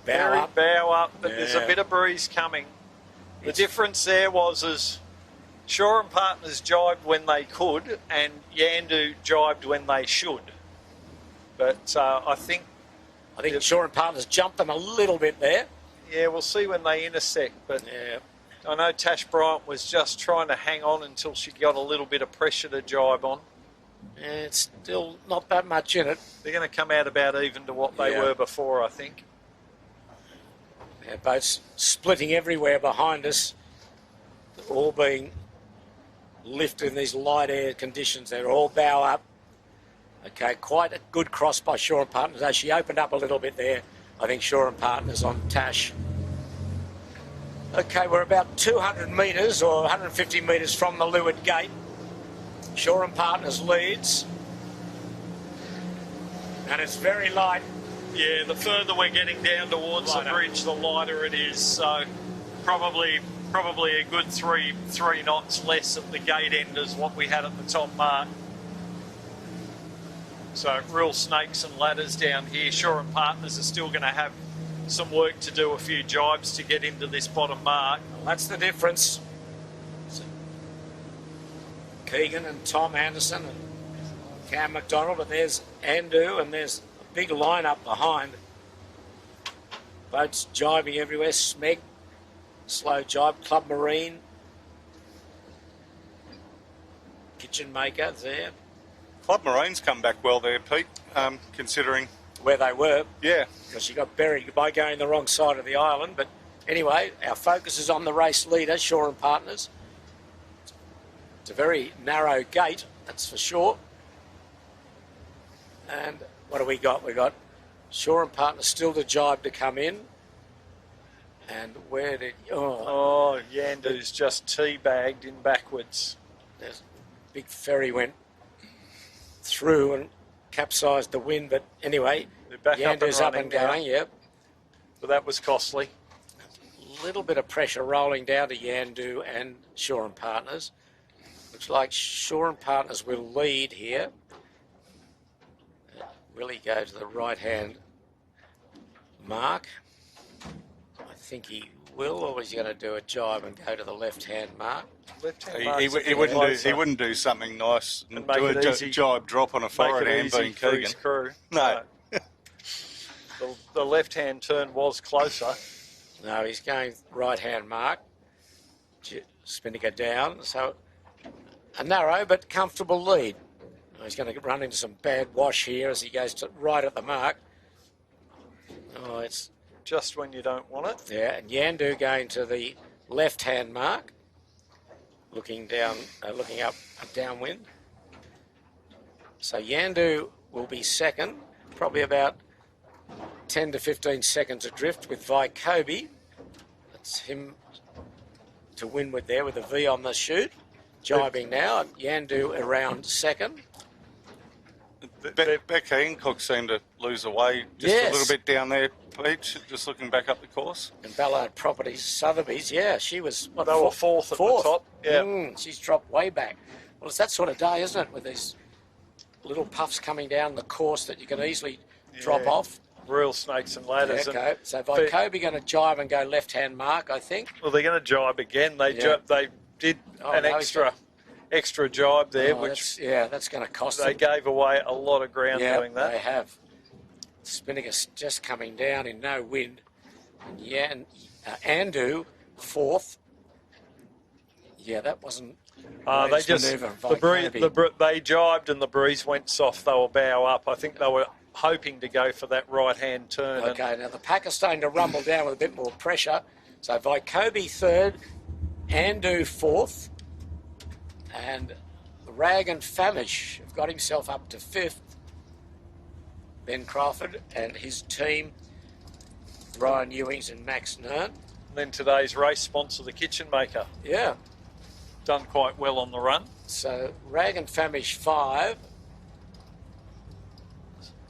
Bow up, but there's a bit of breeze coming. The difference there was Shaw and Partners jibed when they could, and Yandu jibed when they should. But I think Shaw and Partners jumped them a little bit there. Yeah, we'll see when they intersect. But I know Tash Bryant was just trying to hang on until she got a little bit of pressure to jibe on. It's still not that much in it. They're going to come out about even to what they were before, I think. Boats splitting everywhere behind us, all being lifted in these light air conditions. They're all bow up. Okay, quite a good cross by Shaw and Partners. Though she opened up a little bit there. I think Shaw and Partners on Tash. Okay, we're about 200 metres or 150 metres from the leeward gate. Shaw and Partners leads. And it's very light. Yeah, the further we're getting down towards the bridge, the lighter it is. So probably a good three knots less at the gate end is what we had at the top mark. So real snakes and ladders down here. Shaw and Partners are still going to have some work to do, a few jibes to get into this bottom mark. Well, that's the difference. Keegan and Tom Anderson and Cam McDonald, and there's Andu, and there's a big line-up behind. Boats jibing everywhere. Smeg, slow jibe. Club Marine. Kitchen Maker there. Club Marine's come back well there, Pete, considering... Where they were. Yeah. Because she got buried by going the wrong side of the island. But anyway, our focus is on the race leader, Shaw and Partners. It's a very narrow gate, that's for sure. And what do we got? We got Shaw and Partners still to jibe to come in. And where did... Oh, Yandu's just teabagged in backwards. There's a big ferry went through and capsized the wind, but anyway, Yandu's up and going, yep. But that was costly. A little bit of pressure rolling down to Yandu and Shaw and Partners. Looks like Shaw and Partners will lead here. Really go to the right-hand mark. I think he will, or is he going to do a jibe and go to the left-hand mark? He wouldn't do something nice and do a jibe drop on a forward hand being Keegan. Crew. No. The left-hand turn was closer. No, he's going right-hand mark. Spinning her down. So a narrow but comfortable lead. He's going to run into some bad wash here as he goes to right at the mark. Oh, it's just when you don't want it. Yeah, and Yandu going to the left-hand mark. Looking down, looking up at Downwind. So Yandu will be second, probably about 10 to 15 seconds adrift with Vycobi. That's him to windward there with a V on the chute. Jibing now, Yandu around second. Becca Hancock seemed to lose away just a little bit down there, Pete, just looking back up the course. And Ballard Properties, Sotheby's, yeah, she was... What, they were fourth at the top. Yeah. She's dropped way back. Well, it's that sort of day, isn't it, with these little puffs coming down the course that you can easily drop off. Real snakes and ladders. Yeah, okay. So Vycobi going to jibe and go left-hand mark, I think. Well, they're going to jibe again. They did an extra jibe there, which that's going to cost they them. gave away a lot of ground doing that. They have. Spinnaker's just coming down in no wind. And Andu fourth. Yeah, that wasn't. They jibed and the breeze went soft. They were bow up. I think they were hoping to go for that right-hand turn. Okay, now the pack are starting to rumble down with a bit more pressure. So Vycobi third, Andu fourth. And Rag and Famish have got himself up to fifth. Ben Crawford and his team, Ryan Ewings and Max Nern. And then today's race sponsor, the Kitchen Maker. Yeah. Done quite well on the run. So Rag and Famish 5.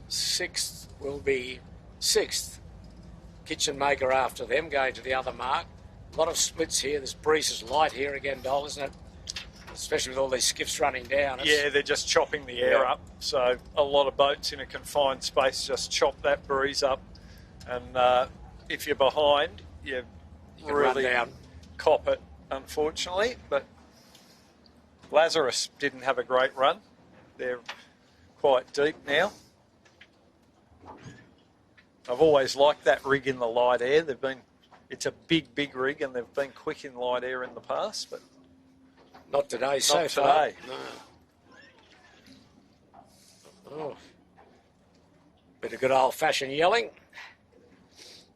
Sixth will be sixth. Kitchen Maker after them, going to the other mark. A lot of splits here. This breeze is light here again, Dole, isn't it? Especially with all these skiffs running down. Yeah, they're just chopping the air up. So a lot of boats in a confined space just chop that breeze up. And if you're behind, you really cop it, unfortunately. But Lazarus didn't have a great run. They're quite deep now. I've always liked that rig in the light air. It's a big rig, and they've been quick in light air in the past, but not today so far. Not today. No. Oh. Bit of good old-fashioned yelling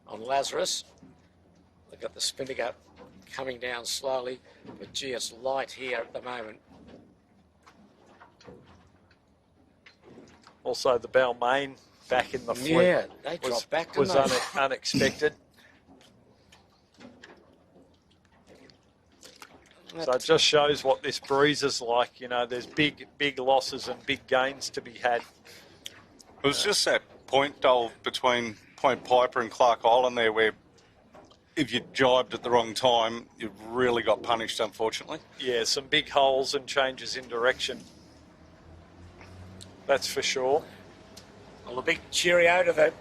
on Lazarus. They've got the spinnaker coming down slowly, but gee, it's light here at the moment. Also, the Balmain back in the fleet. Yeah, they dropped back, didn't was they? unexpected. So it just shows what this breeze is like. You know, there's big losses and big gains to be had. It was just that point, Dole, between Point Piper and Clark Island there where if you jibed at the wrong time, you really got punished, unfortunately. Yeah, some big holes and changes in direction. That's for sure. Well, a big cheerio to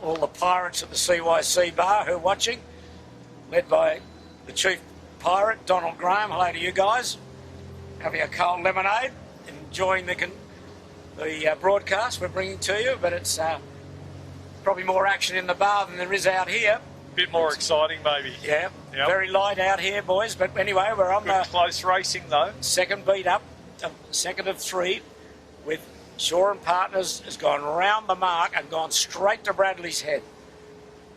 all the pirates at the CYC bar who are watching, led by the chief pirate, Donald Graham. Hello to you guys. Having a cold lemonade, enjoying the broadcast we're bringing to you, but it's probably more action in the bar than there is out here. Bit more exciting, maybe. Yeah, Yep. Very light out here, boys. But anyway, we're on Good the close racing, though. second beat up, second of three, with Shaw and Partners has gone round the mark and gone straight to Bradley's head.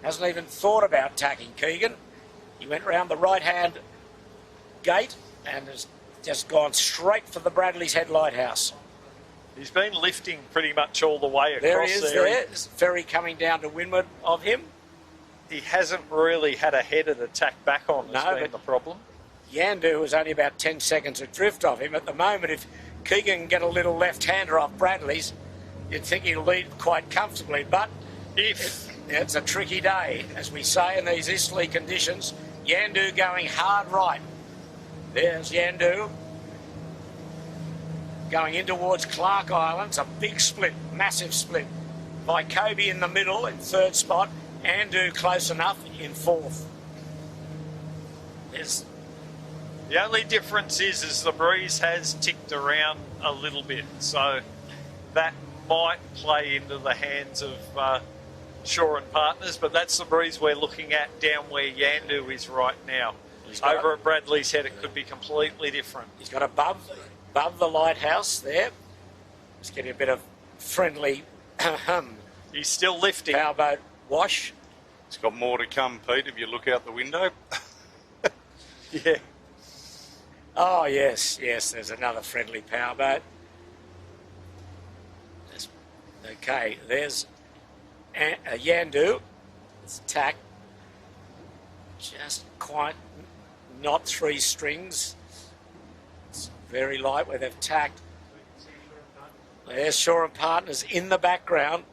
Hasn't even thought about tacking Keegan. He went round the right-hand gate and has just gone straight for the Bradley's head lighthouse. He's been lifting pretty much all the way across There he is there. There's a ferry coming down to windward of him. He hasn't really had a header to tack back on, No, has been but- the problem. Yandu was only about 10 seconds adrift of him. At the moment, if Keegan can get a little left-hander off Bradley's, you'd think he'll lead quite comfortably. But it's a tricky day, as we say, in these easterly conditions. Yandu going hard right. There's Yandu going in towards Clark Island. It's a big split, massive split. By Kobe in the middle in third spot. Yandu close enough in fourth. There's The only difference is the breeze has ticked around a little bit, so that might play into the hands of Shaw and Partners, but that's the breeze we're looking at down where Yandu is right now. Over at Bradley's head, it could be completely different. He's got above the lighthouse there. Just getting a bit of friendly He's still lifting. powerboat wash. It's got more to come, Pete, if you look out the window. Yeah. Oh, yes, there's another friendly powerboat. Okay, there's a Yandu. It's tack. Just quite not three strings. It's very light where they've tacked. There's Shaw and Partners in the background.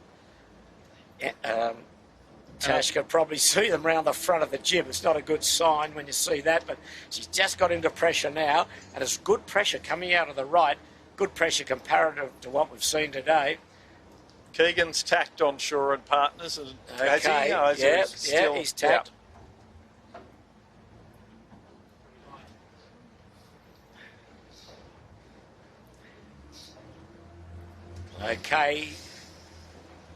Tash can probably see them round the front of the jib. It's not a good sign when you see that, but she's just got into pressure now, and it's good pressure coming out of the right. Good pressure comparative to what we've seen today. Keegan's tacked on Shaw and Partners. Has he? Okay, No, he's tacked. Okay,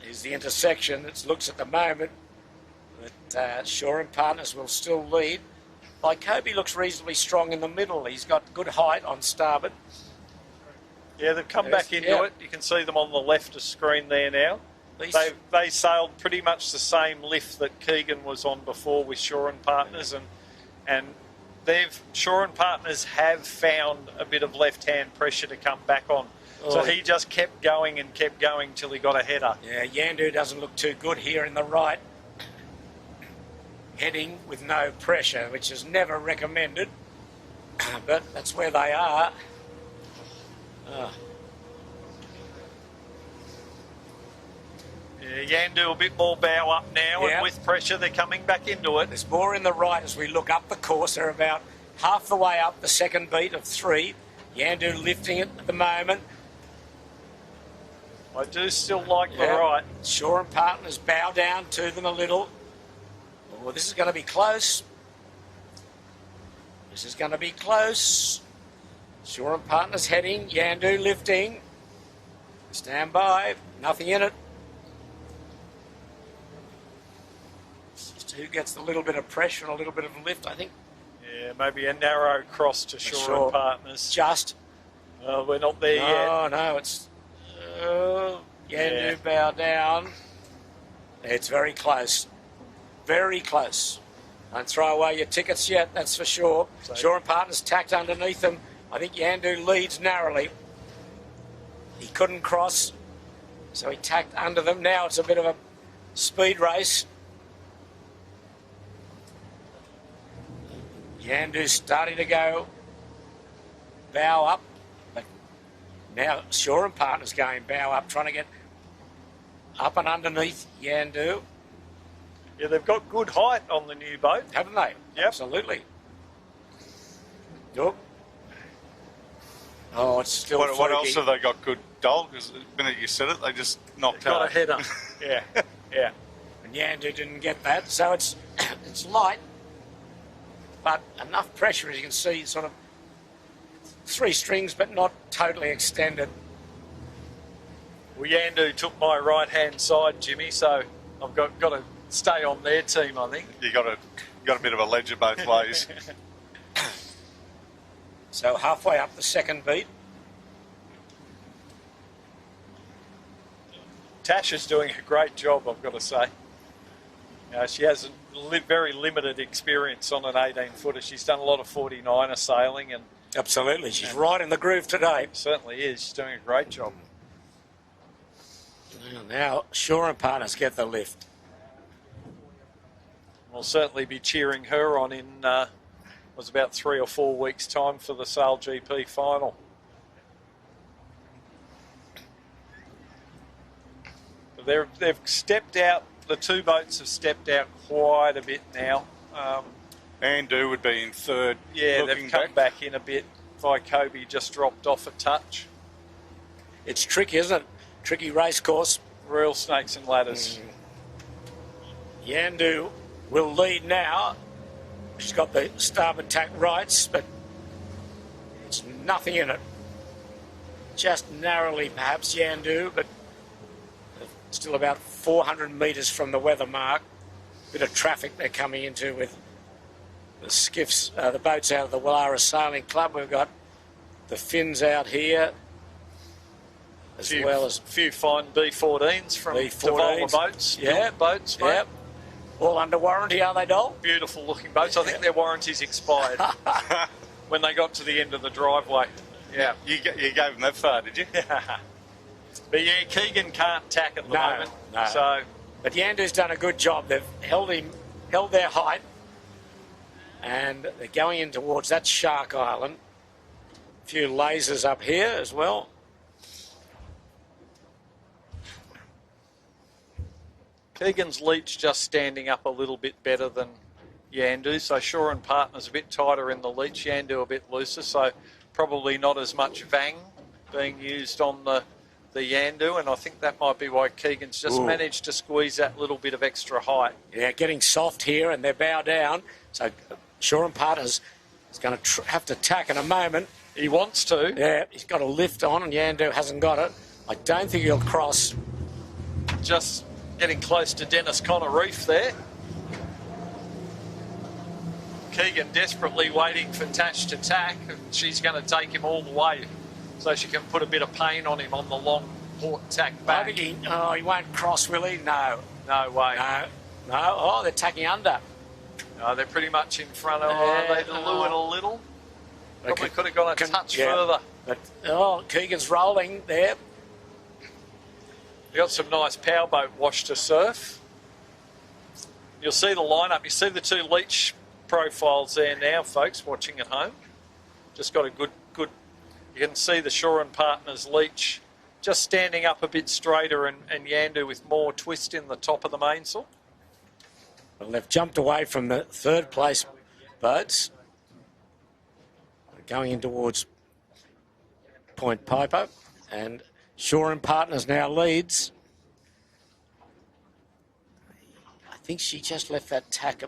here's the intersection. It looks at the moment that Shaw and Partners will still lead. Kobe looks reasonably strong in the middle. He's got good height on starboard. Yeah, they've come back into yeah. it. You can see them on the left of screen there now. These- They sailed pretty much the same lift that Keegan was on before with Shaw and Partners, and Shaw and Partners have found a bit of left-hand pressure to come back on. So he just kept going till he got a header. Yeah, Yandu doesn't look too good here in the right. Heading with no pressure, which is never recommended. But that's where they are. Yeah, Yandu a bit more bow up now, Yeah. and with pressure they're coming back into it. There's more in the right as we look up the course. They're about half the way up the second beat of three. Yandu lifting it at the moment. I do still like the Yeah. right. Shaw and Partners bow down to them a little. Oh, this is going to be close. This is going to be close. Shaw and Partners heading. Yandu lifting. Stand by. Nothing in it. It's just who gets a little bit of pressure and a little bit of lift, I think. Yeah, maybe a narrow cross to Shaw and Partners. Just. We're not there yet. Oh, no, it's... Yandu bow down. It's very close. Very close. Don't throw away your tickets yet, that's for sure. Shaw and Partners tacked underneath them. I think Yandu leads narrowly. He couldn't cross, so he tacked under them. Now it's a bit of a speed race. Yandu's starting to go bow up, but now Shaw and Partners going bow up, trying to get up and underneath Yandu. Yeah, they've got good height on the new boat. Haven't they? Yep. Absolutely. Look. Oh, it's still What fluky. else have they got good, Dole? Because the minute you said it, they just knocked Got a out. header. Yeah, yeah. And Yandu didn't get that, so it's it's light, but enough pressure, as you can see, sort of 3 strings, but not totally extended. Well, Yandu took my right-hand side, Jimmy, so I've got to stay on their team, I think. You got a bit of a ledger both ways. So halfway up the second beat. Tasha's doing a great job, I've got to say. She has very limited experience on an 18-footer. She's done a lot of 49er sailing and Absolutely, she's right in the groove today. certainly is. She's doing a great job. Now, Shaw and Partners get the lift. We'll certainly be cheering her on in was about 3 or 4 weeks' time for the Sail GP final. They've stepped out. The 2 boats have stepped out quite a bit now. Andu would be in third. Yeah, looking they've come back in a bit. Kobe just dropped off a touch. It's tricky, isn't it? Tricky race course. Real snakes and ladders. Yandu will lead now. She's got the starboard tack rights, but it's nothing in it. Just narrowly, perhaps, Yandu, but still about 400 metres from the weather mark. Bit of traffic they're coming into with the skiffs, the boats out of the Wallara Sailing Club. We've got the Finns out here, as well as a few fine B14s from Devolver boats. Yeah, boats, mate. Yeah. All under warranty, are they, Dol? Beautiful looking boats. I think their warranties expired when they got to the end of the driveway. Yeah. You gave them that far, did you? But yeah, Keegan can't tack at the moment. No. So, but Yandu's done a good job. They've held their height, and they're going in towards that Shark Island. A few lasers up here as well. Keegan's leach just standing up a little bit better than Yandu. So Shaw and Partners a bit tighter in the leach. Yandu a bit looser. So probably not as much vang being used on the Yandu, and I think that might be why Keegan's just managed to squeeze that little bit of extra height. Yeah, getting soft here, and they're bow down. So Shaw and Partners is going to have to tack in a moment. He wants to. Yeah, he's got a lift on, and Yandu hasn't got it. I don't think he'll cross. Just getting close to Dennis Connor Reef there. Keegan desperately waiting for Tash to tack, and she's going to take him all the way so she can put a bit of pain on him on the long port tack back. I think he won't cross, will he? No. No way. No. Oh, they're tacking under. No, they're pretty much in front of her. They blew it a little. Probably could have gone a touch further. But, Keegan's rolling there. We've got some nice powerboat wash to surf. You'll see the lineup. You see the 2 leach profiles there now, folks, watching at home. Just got a good. You can see the Shaw and Partners leach just standing up a bit straighter, and Yandu with more twist in the top of the mainsail. Well, they've jumped away from the 3rd place boats. They're going in towards Point Piper, and Shaw and Partners now leads. I think she just left that tack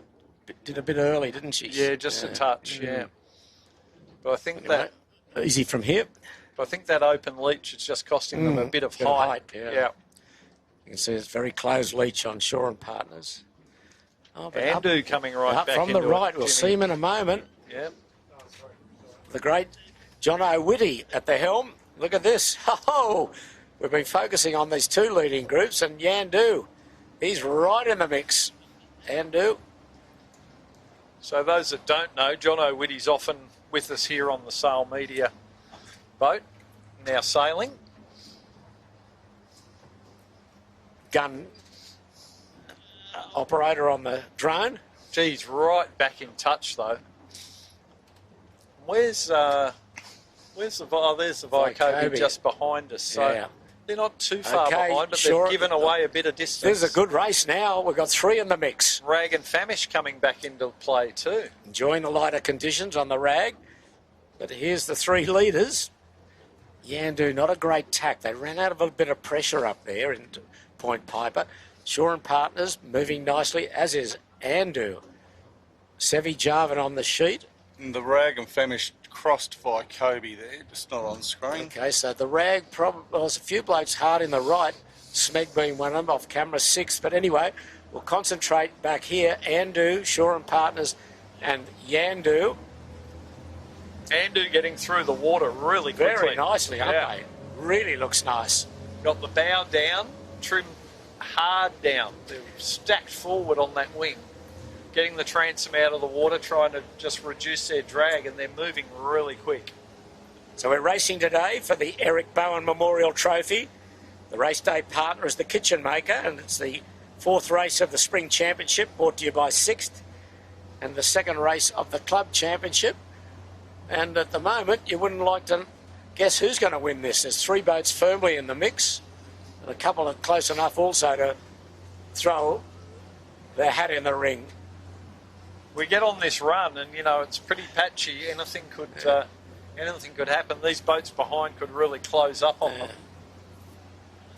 did a bit early, didn't she? Yeah, just a touch, yeah. But I think that... Easy from here. But I think that open leach is just costing them a bit of height. Yeah. Yeah. You can see it's very close leach on Shaw and Partners. Oh, Andu coming right back from into the right. it, We'll Jimmy. see him in a moment. Yeah. The great John O'Witty at the helm. Look at this. Oh, we've been focusing on these 2 leading groups, and Yandu, he's right in the mix. Yandu. So those that don't know, John O'Witty's often with us here on the Sail Media boat, now sailing. Gun operator on the drone. Geez, right back in touch though. Where's the there's the Vycobi just behind us. So Yeah. they're not too far Okay, behind, but sure. they've given away a bit of distance. This is a good race now. We've got 3 in the mix. Rag and Famish coming back into play too. Enjoying the lighter conditions on the rag. But here's the 3 leaders. Yandu, not a great tack. They ran out of a bit of pressure up there in Point Piper. Shore and Partners moving nicely, as is Andu. Sevi Jarvin on the sheet. And the Rag and Famish crossed Vycobi there, just not on screen. Okay, so the rag, there's a few blokes hard in the right. Smeg being one of them, off camera 6th. But anyway, we'll concentrate back here. Andu, Shore and Partners, and Yandu. Andu getting through the water really quickly. Very nicely, aren't they? Really looks nice. Got the bow down, trim hard down. They're stacked forward on that wing. Getting the transom out of the water, trying to just reduce their drag, and they're moving really quick. So we're racing today for the Eric Bowen Memorial Trophy. The race day partner is the Kitchen Maker, and it's the 4th race of the Spring Championship, brought to you by 6th, and the 2nd race of the Club Championship. And at the moment, you wouldn't like to guess who's going to win this. There's 3 boats firmly in the mix, and a couple are close enough also to throw their hat in the ring. We get on this run, and you know it's pretty patchy. Anything could happen. These boats behind could really close up on them.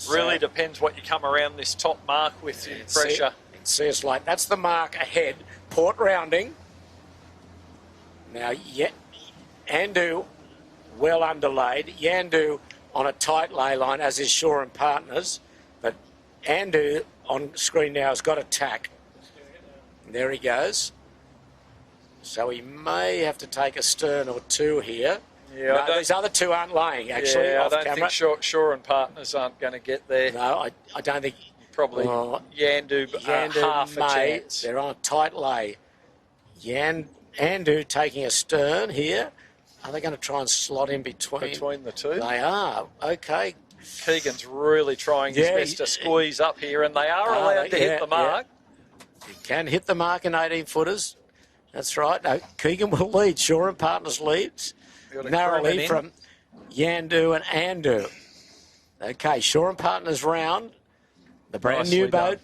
Really depends what you come around this top mark with in pressure. See us like that's the mark ahead. Port rounding. Now, Andu well underlaid. Yandu on a tight lay line, as is Shore and Partners. But Andu on screen now has got a tack. And there he goes. So he may have to take a stern or 2 here. Yeah, no, these other 2 aren't laying, actually, yeah, off I don't camera. think Shore and Partners aren't going to get there. No, I don't think... Probably Yandu half a chance. They're on a tight lay. Andu taking a stern here. Are they going to try and slot in between the 2? They are. Okay. Keegan's really trying his best to squeeze up here, and they are allowed to hit the mark. Yeah. He can hit the mark in 18-footers. That's right. No, Keegan will lead. Shore and Partners leads narrowly from Yandu and Andu. Okay, Shore and Partners round. The brand new boat.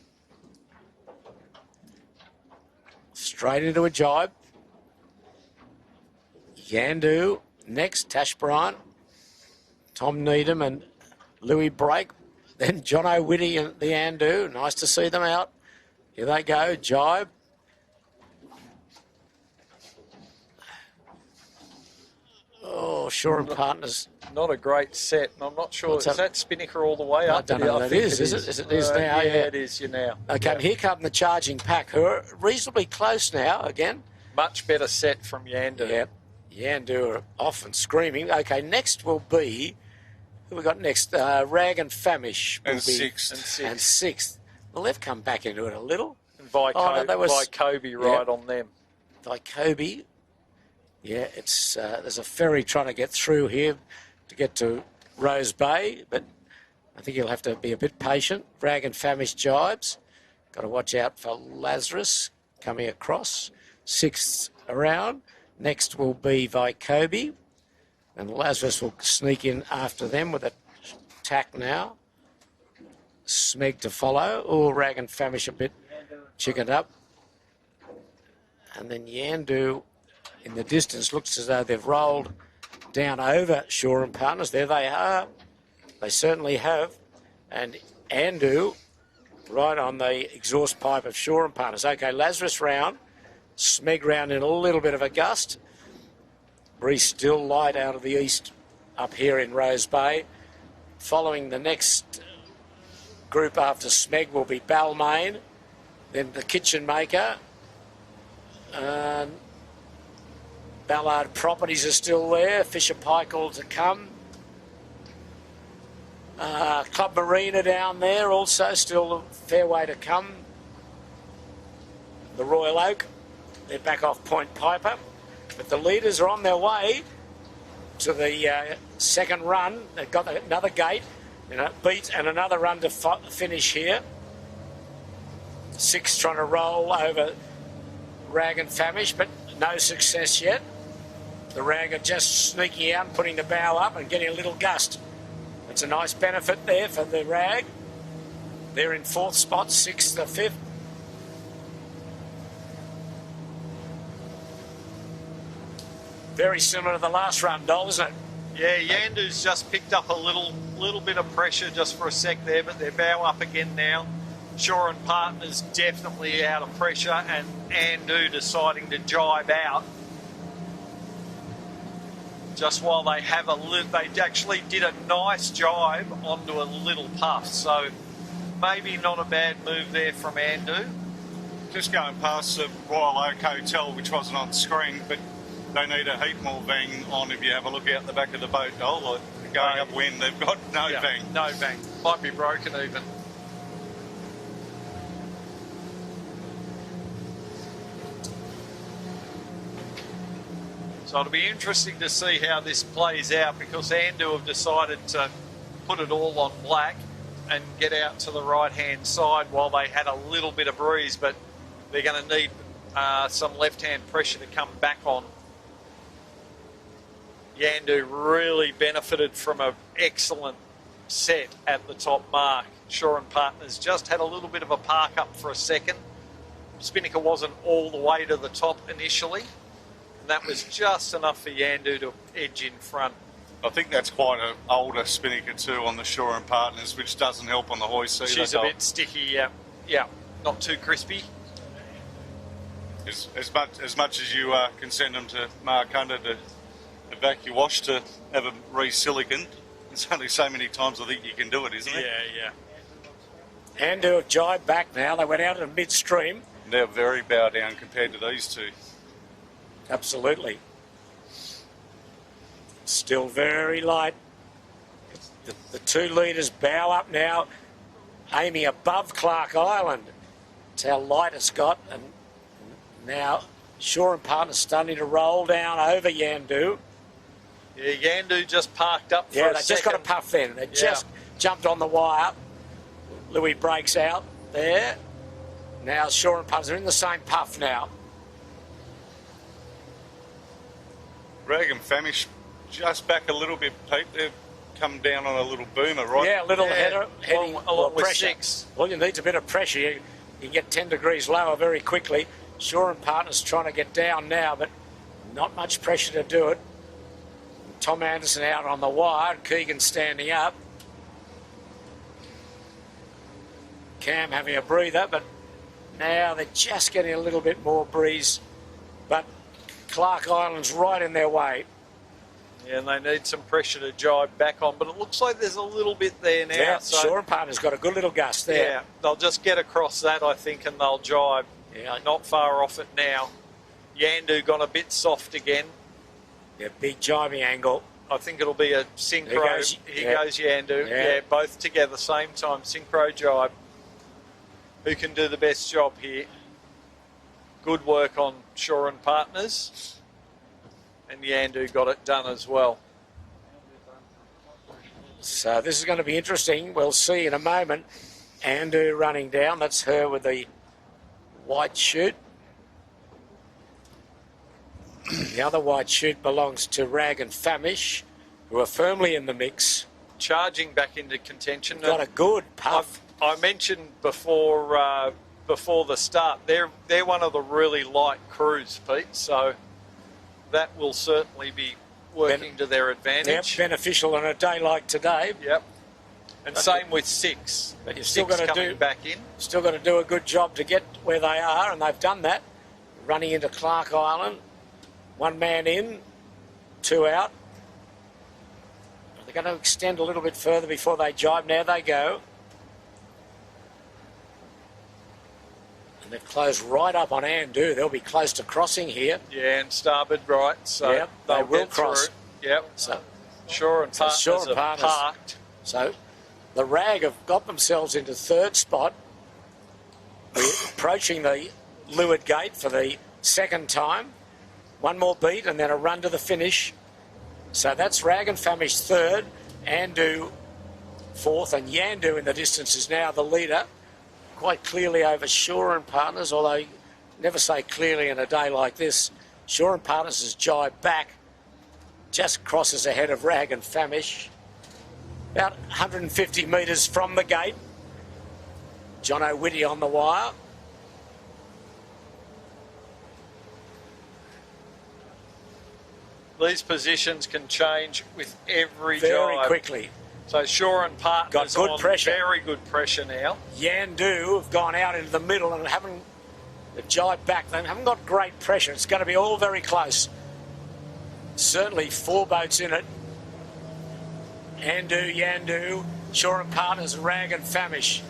Straight into a jibe. Yandu next, Tash Bryant, Tom Needham and Louis Brake. Then John O'Witty and the Andu. Nice to see them out. Here they go, jibe. Oh, Shore and Partners. Not a great set. I'm not sure. Is that Spinnaker all the way up? I don't know what that is. Is it? It is now. Yeah, it is now. Okay, here come the charging pack, who are reasonably close now again. Much better set from Yandu. Yep. Yandu are off and screaming. Okay, next will be, who we got next? Rag and Famish. And 6th. And 6th. Well, they've come back into it a little. And Vycobi right on them. Vycobi. Yeah, it's there's a ferry trying to get through here to get to Rose Bay, but I think you'll have to be a bit patient. Rag and Famish jibes. Got to watch out for Lazarus coming across. 6th around. Next will be Vycobi, and Lazarus will sneak in after them with a tack now. Smeg to follow. Oh, Rag and Famish a bit chickened up. And then Yandu in the distance looks as though they've rolled down over Shore and Partners. There they are. They certainly have. And Andu right on the exhaust pipe of Shore and Partners. Okay, Lazarus round. Smeg round in a little bit of a gust. Breeze still light out of the east up here in Rose Bay. Following the next group after Smeg will be Balmain, then the Kitchen Maker. Ballard Properties are still there. Fisher Paykel to come. Club Marina down there also, still a fair way to come. The Royal Oak. They're back off Point Piper. But the leaders are on their way to the second run. They've got another gate, beat and another run to finish here. 6 trying to roll over Rag and Famish, but no success yet. The Rag are just sneaking out and putting the bow up and getting a little gust. It's a nice benefit there for the Rag. They're in 4th spot, 6th to 5th. Very similar to the last run, Dole, isn't it? Yeah, Yandu's just picked up a little bit of pressure just for a sec there, but they're bow up again now. Shaw and Partners definitely out of pressure, and Andu deciding to jibe out. Just while they have they actually did a nice jibe onto a little puff, so maybe not a bad move there from Andu. Just going past the Royal Oak Hotel, which wasn't on screen, but they need a heap more vang on if you have a look out the back of the boat, Dole. Like going upwind, they've got no vang. No vang. Might be broken even. So it'll be interesting to see how this plays out, because Andu have decided to put it all on black and get out to the right-hand side while they had a little bit of breeze, but they're going to need some left-hand pressure to come back on. Yandu really benefited from an excellent set at the top mark. Shaw and Partners just had a little bit of a park up for a second. Spinnaker wasn't all the way to the top initially, and that was just enough for Yandu to edge in front. I think that's quite an older Spinnaker too on the Shaw and Partners, which doesn't help on the hoist either. She's a bit sticky, yeah, not too crispy. As much as you can send them to Mark Hunter to vacuum wash to have them re-siliconed, there's only so many times I think you can do it, isn't it? Yeah. Andu have jibed back now. They went out in midstream. They're very bow down compared to these two. Absolutely. Still very light. The 2 leaders bow up now, aiming above Clark Island. That's how light it's got. And now Shaw and Partners starting to roll down over Yandu. Yeah, Yandu just parked up for a second. Yeah, they just got a puff then. They just jumped on the wire. Louis breaks out there. Now Shaw and Partners are in the same puff now. Rag and Famish just back a little bit, Pete. They've come down on a little boomer, right? Yeah, a little heading along with pressure. 6. All you need is a bit of pressure. You can get 10 degrees lower very quickly. Shaw and Partners trying to get down now, but not much pressure to do it. Tom Anderson out on the wire, Keegan standing up. Cam having a breather, but now they're just getting a little bit more breeze. But Clark Island's right in their way. Yeah, and they need some pressure to jibe back on, but it looks like there's a little bit there now. Yeah, so Shaw and Partners got a good little gust there. Yeah, they'll just get across that, I think, and they'll jibe. Yeah. Not far off it now. Yandu got a bit soft again. Yeah, big jibing angle. I think it'll be a synchro. Here goes Yandu. Yeah. Both together, same time, synchro jibe. Who can do the best job here? Good work on Shaw and Partners. And Yandu got it done as well. So this is going to be interesting. We'll see in a moment. Andu running down. That's her with the white chute. The other white chute belongs to Rag and Famish, who are firmly in the mix. Charging back into contention. Got a good puff. I mentioned before the start, they're one of the really light crews, Pete. So that will certainly be working to their advantage. Yep, beneficial on a day like today. Yep. And same with 6. But you've still got to coming back in. Still got to do a good job to get where they are, and they've done that. Running into Clark Island, 1 man in, 2 out. They're going to extend a little bit further before they jibe. Now they go. And they've closed right up on Andu. They'll be close to crossing here. Yeah, and starboard right. So yep, they will cross. Through. Yep. So Shaw and Partners are parked. So the Rag have got themselves into 3rd spot. We're approaching the leeward gate for the second time. One more beat and then a run to the finish. So that's Rag and Famish third, Andu fourth, and Yandu in the distance is now the leader, quite clearly over Shaw and Partners, although you never say clearly in a day like this. Shaw and Partners has jibed back, just crosses ahead of Rag and Famish, about 150 metres from the gate. John O'Witty on the wire. These positions can change with every Very jibe. quickly. So Shaw and Partners Got good on pressure. very good pressure now. Yandu have gone out into the middle and they've jibed back. They haven't got great pressure. It's going to be all very close. Certainly 4 boats in it. Andu, Yandu, Shaw and Partners, Rag and Famish.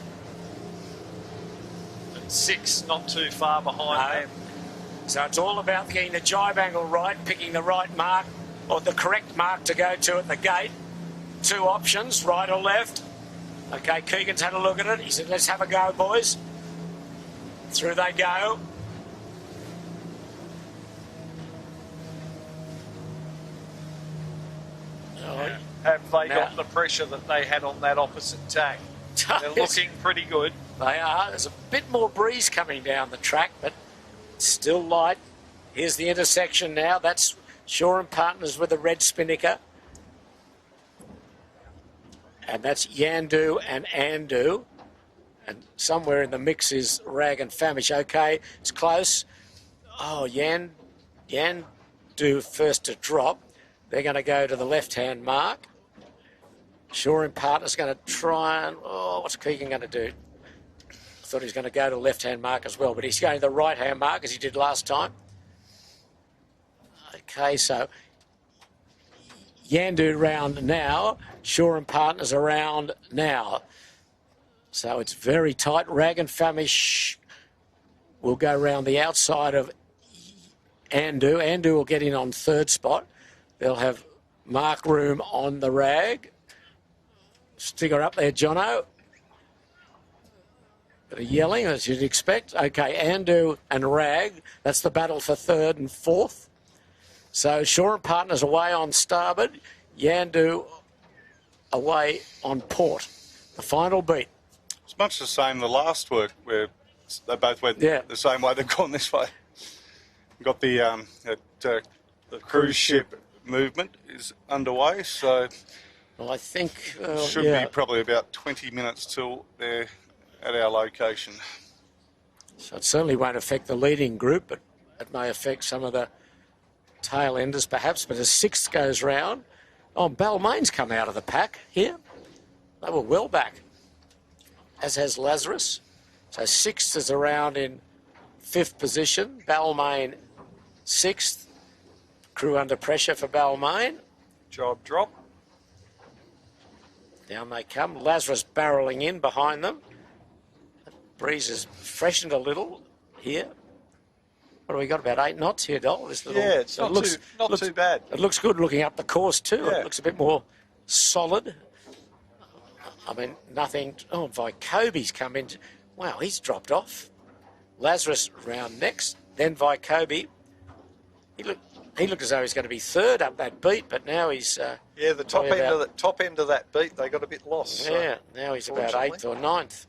And 6 not too far behind them. So it's all about getting the jibe angle right, picking the right mark, or the correct mark to go to at the gate. 2 options, right or left. Okay, Keegan's had a look at it. He said, let's have a go, boys. Through they go. Have they got the pressure that they had on that opposite tack? They're looking pretty good. They are. There's a bit more breeze coming down the track, but still light. Here's the intersection now. That's Shaw and Partners with a red spinnaker. And that's Yandu and Andu. And somewhere in the mix is Rag and Famish. Okay, it's close. Oh, Yandu first to drop. They're going to go to the left-hand mark. Shaw and Partners going to try and... Oh, what's Keegan going to do? I thought he was going to go to the left-hand mark as well, but he's going to the right-hand mark as he did last time. Okay, so Yandu round now. Shaw and Partners around now. So it's very tight. Rag and Famish will go round the outside of Andu. Andu will get in on third spot. They'll have mark room on the Rag. Stick her up there, Jono. Bit of yelling, as you'd expect. Okay, Andu and Rag. That's the battle for third and fourth. So Shaw and Partners away on starboard. Yandu away on port. The final beat. It's much the same the last work where they both went the same way. They've gone this way. We've got the cruise ship movement is underway, so well, I think should be probably about 20 minutes till they're at our location. So it certainly won't affect the leading group, but it may affect some of the tail enders perhaps. But as sixth goes round, Balmain's come out of the pack here. They were well back, as has Lazarus. So sixth is around in fifth position. Balmain sixth. Crew under pressure for Balmain. Job drop. Down they come. Lazarus barrelling in behind them. The breeze has freshened a little here. What have we got? About 8 knots here, Dol. This little, yeah, it's not too bad. It looks good looking up the course too. Yeah. It looks a bit more solid. I mean, nothing. Oh, Vycobi's come in. Wow, he's dropped off. Lazarus round next. Then Vycobi. He looked as though he's going to be third up that beat, but now he's the top end of that beat, they got a bit lost. Yeah, now he's about 8th or 9th.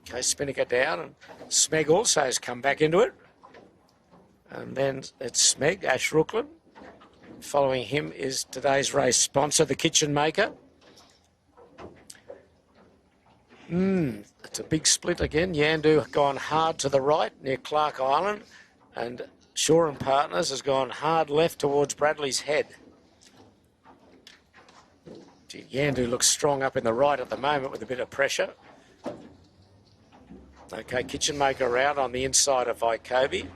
Okay, Spinnaker down, and Smeg also has come back into it. And then it's Smeg, Ash Rooklyn. Following him is today's race sponsor, the Kitchen Maker. It's a big split again. Yandu gone hard to the right near Clark Island, and Shaw and Partners has gone hard left towards Bradley's Head. Yandu looks strong up in the right at the moment with a bit of pressure. Okay, Kitchen Maker around on the inside of Vycobi.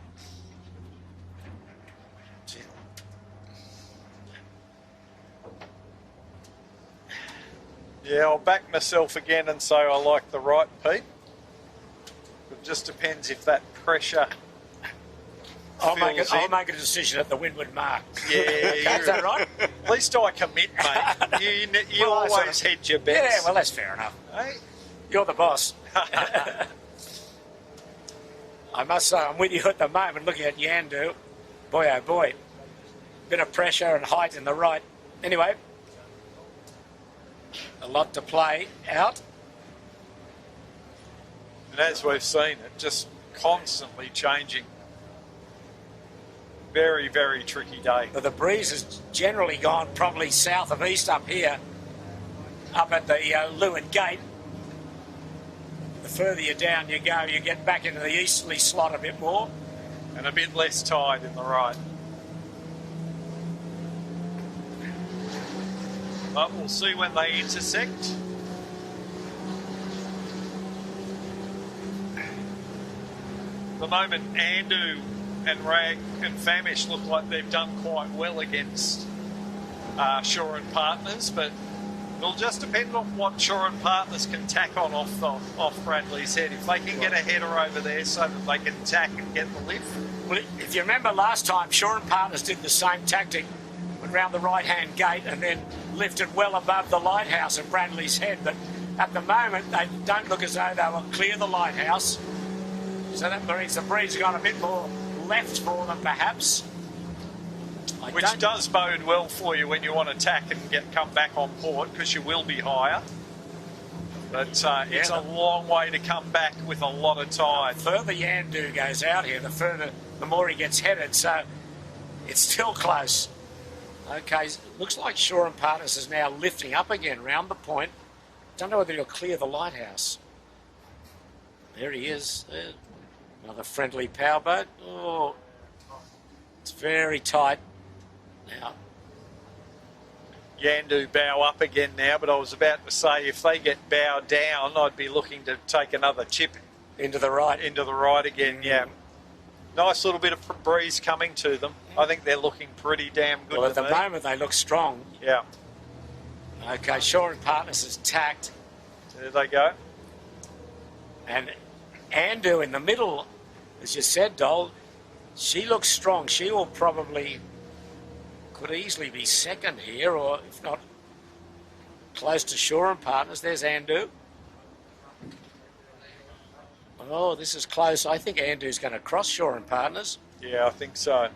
Yeah, I'll back myself again and say I like the right, Pete. It just depends if that pressure... I'll make a decision at the windward mark. Yeah, is that right? At least I commit, mate. You Well, always hedge your bets. Yeah, well, that's fair enough. Hey? You're the boss. I must say, I'm with you at the moment, looking at Yandu. Boy, oh boy. Bit of pressure and height in the right. Anyway, a lot to play out. And as we've seen, it just constantly changing. Very, very tricky day. But the breeze has generally gone probably south of east up here, up at the Lewin Gate. The further you down you go, you get back into the easterly slot a bit more. And a bit less tide in the right. But we'll see when they intersect. At the moment, Andu and Rag and Famish look like they've done quite well against Shore and Partners, but it'll just depend on what Shore and Partners can tack on off Bradley's Head. If they can get a header over there so that they can tack and get the lift. Well, if you remember last time, Shore and Partners did the same tactic, went round the right-hand gate and then lifted well above the lighthouse at Bradley's Head. But at the moment, they don't look as though they will clear the lighthouse. So that means the breeze has gone a bit more left for them, perhaps. Which does bode well for you when you want to tack and come back on port, because you will be higher. But it's a long way to come back with a lot of tide. The further Yandu goes out here, the more he gets headed. So it's still close. Okay, looks like Shore and Partners is now lifting up again round the point. Don't know whether he'll clear the lighthouse. There he is. Another friendly powerboat. Oh, it's very tight now. Yandu bow up again now, but I was about to say if they get bow down, I'd be looking to take another chip into the right. Into the right again, yeah. Nice little bit of breeze coming to them. I think they're looking pretty damn good. Well, at the moment they look strong. Yeah. Okay, Shore and Partners is tacked. There they go. And Andu in the middle, as you said, Dole, she looks strong. She will probably, could easily be second here, or if not close to Shore and Partners. There's Andu. Oh, this is close. I think Andu's going to cross Shore and Partners. Yeah, I think so.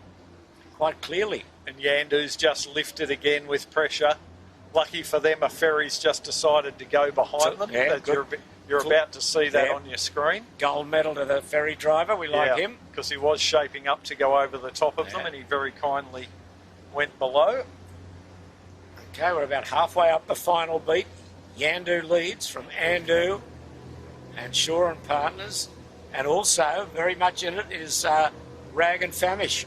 Quite clearly. And Yandu's just lifted again with pressure. Lucky for them, a ferry's just decided to go behind them. Yeah, you're about to see that on your screen. Gold medal to the ferry driver. We like him. Because he was shaping up to go over the top of them, and he very kindly went below. Okay, we're about halfway up the final beat. Yandu leads from Andu and Shore and Partners. And also, very much in it, is Rag and Famish.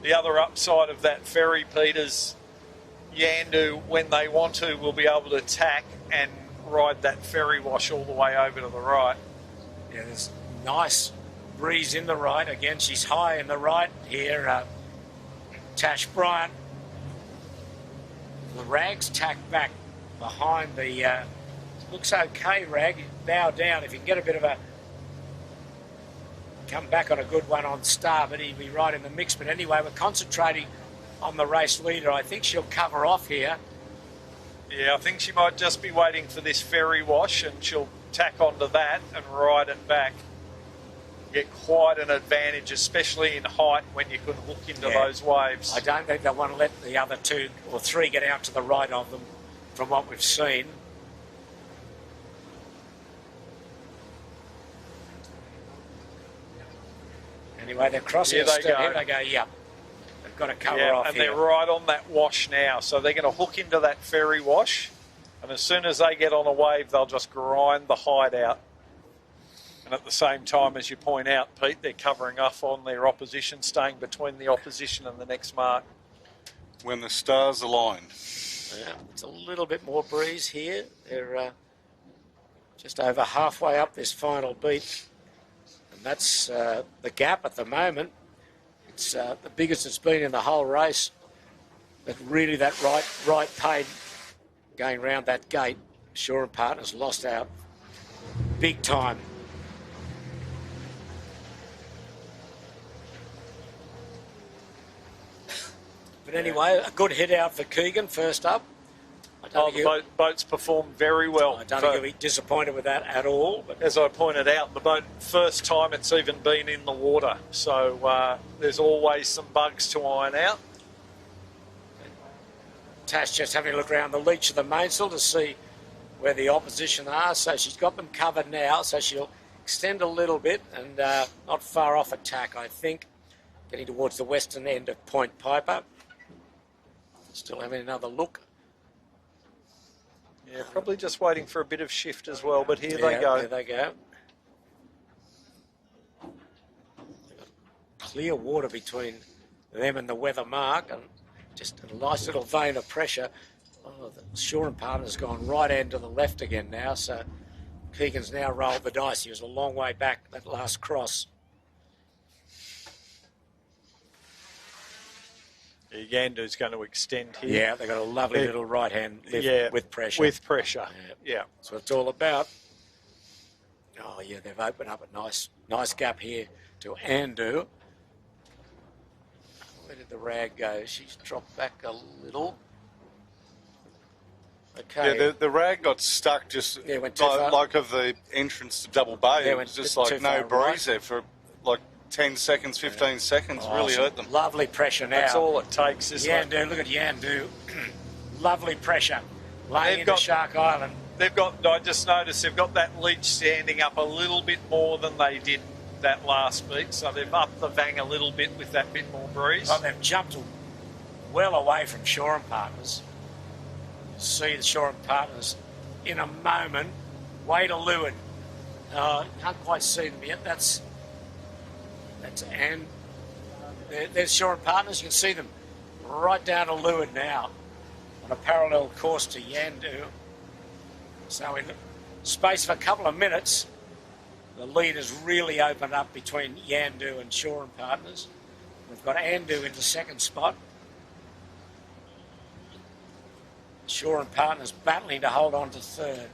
The other upside of that ferry, Peters, Yandu, when they want to, will be able to tack and ride that ferry wash all the way over to the right. Yeah, there's nice breeze in the right. Again, she's high in the right here, Tash Bryant. The Rag's tacked back behind the... looks okay, Rag. Bow down. If you can get a bit of a... come back on a good one on starboard, he'll be right in the mix. But anyway, we're concentrating on the race leader. I think she'll cover off here. Yeah, I think she might just be waiting for this ferry wash, and she'll tack onto that and ride it back. Get quite an advantage, especially in height, when you can hook into those waves. I don't think they'll want to let the other two or three get out to the right of them from what we've seen. Anyway, they're crossing. Here they go. They go, yep. They've got to cover off and here. They're right on that wash now. So they're going to hook into that ferry wash. And as soon as they get on a wave, they'll just grind the hide out. And at the same time, as you point out, Pete, they're covering off on their opposition, staying between the opposition and the next mark. When the stars align. Yeah, it's a little bit more breeze here. They're just over halfway up this final beat. And that's the gap at the moment. It's the biggest it's been in the whole race. But really that right paid going round that gate. Shore and Partners lost out big time. But anyway, a good hit out for Keegan first up. I The boat's performed very well. I don't think you'll be disappointed with that at all. But as I pointed out, the boat, first time it's even been in the water. So there's always some bugs to iron out. Tash just having a look around the leach of the mainsail to see where the opposition are. So she's got them covered now. So she'll extend a little bit and not far off attack, I think. Getting towards the western end of Point Piper. Still having another look. Yeah, probably just waiting for a bit of shift as well, but here they go. There they go. Clear water between them and the weather mark, and just a nice little vein of pressure. Oh, the Shore and Partner's gone right end to the left again now, so Keegan's now rolled the dice. He was a long way back that last cross. Yandu's going to extend here. Yeah, they've got a lovely little right hand lift with pressure. With pressure, yeah. That's what it's all about. Oh, yeah, they've opened up a nice gap here to Andu. Where did the rag go? She's dropped back a little. Okay. Yeah, the rag got stuck just went too far. like of the entrance to Double Bay. Yeah, it was just like no breeze there for like 10 seconds, 15 seconds. Really hurt them. Lovely pressure now. That's all it takes, isn't it? Yandu, look at Yandu. Lovely pressure. Laying into Shark Island. I just noticed they've got that leach standing up a little bit more than they did that last beat, so they've upped the vang a little bit with that bit more breeze. Well, they've jumped well away from Shore and Partners. See the Shore and Partners in a moment. Way to leeward. Can't quite see them yet. That's and there's Shore and Partners. You can see them right down to leeward now on a parallel course to Yandu. So in space of a couple of minutes, the lead has really opened up between Yandu and Shore and Partners. We've got Andu in the second spot. Shore and Partners battling to hold on to third.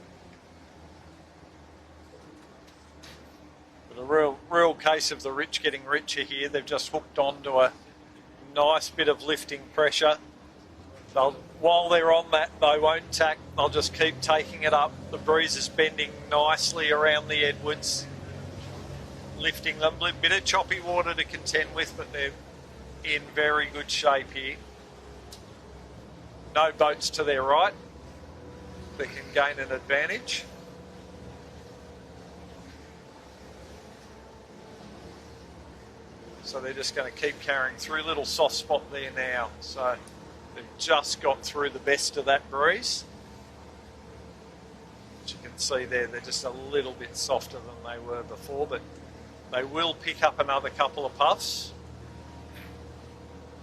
But a real case of the rich getting richer here. They've just hooked onto a nice bit of lifting pressure. While they're on that, they won't tack. They'll just keep taking it up. The breeze is bending nicely around the Edwards, lifting them. A bit of choppy water to contend with, but they're in very good shape here. No boats to their right. They can gain an advantage. So they're just going to keep carrying through. Little soft spot there now. So they've just got through the best of that breeze. As you can see there, they're just a little bit softer than they were before, but they will pick up another couple of puffs.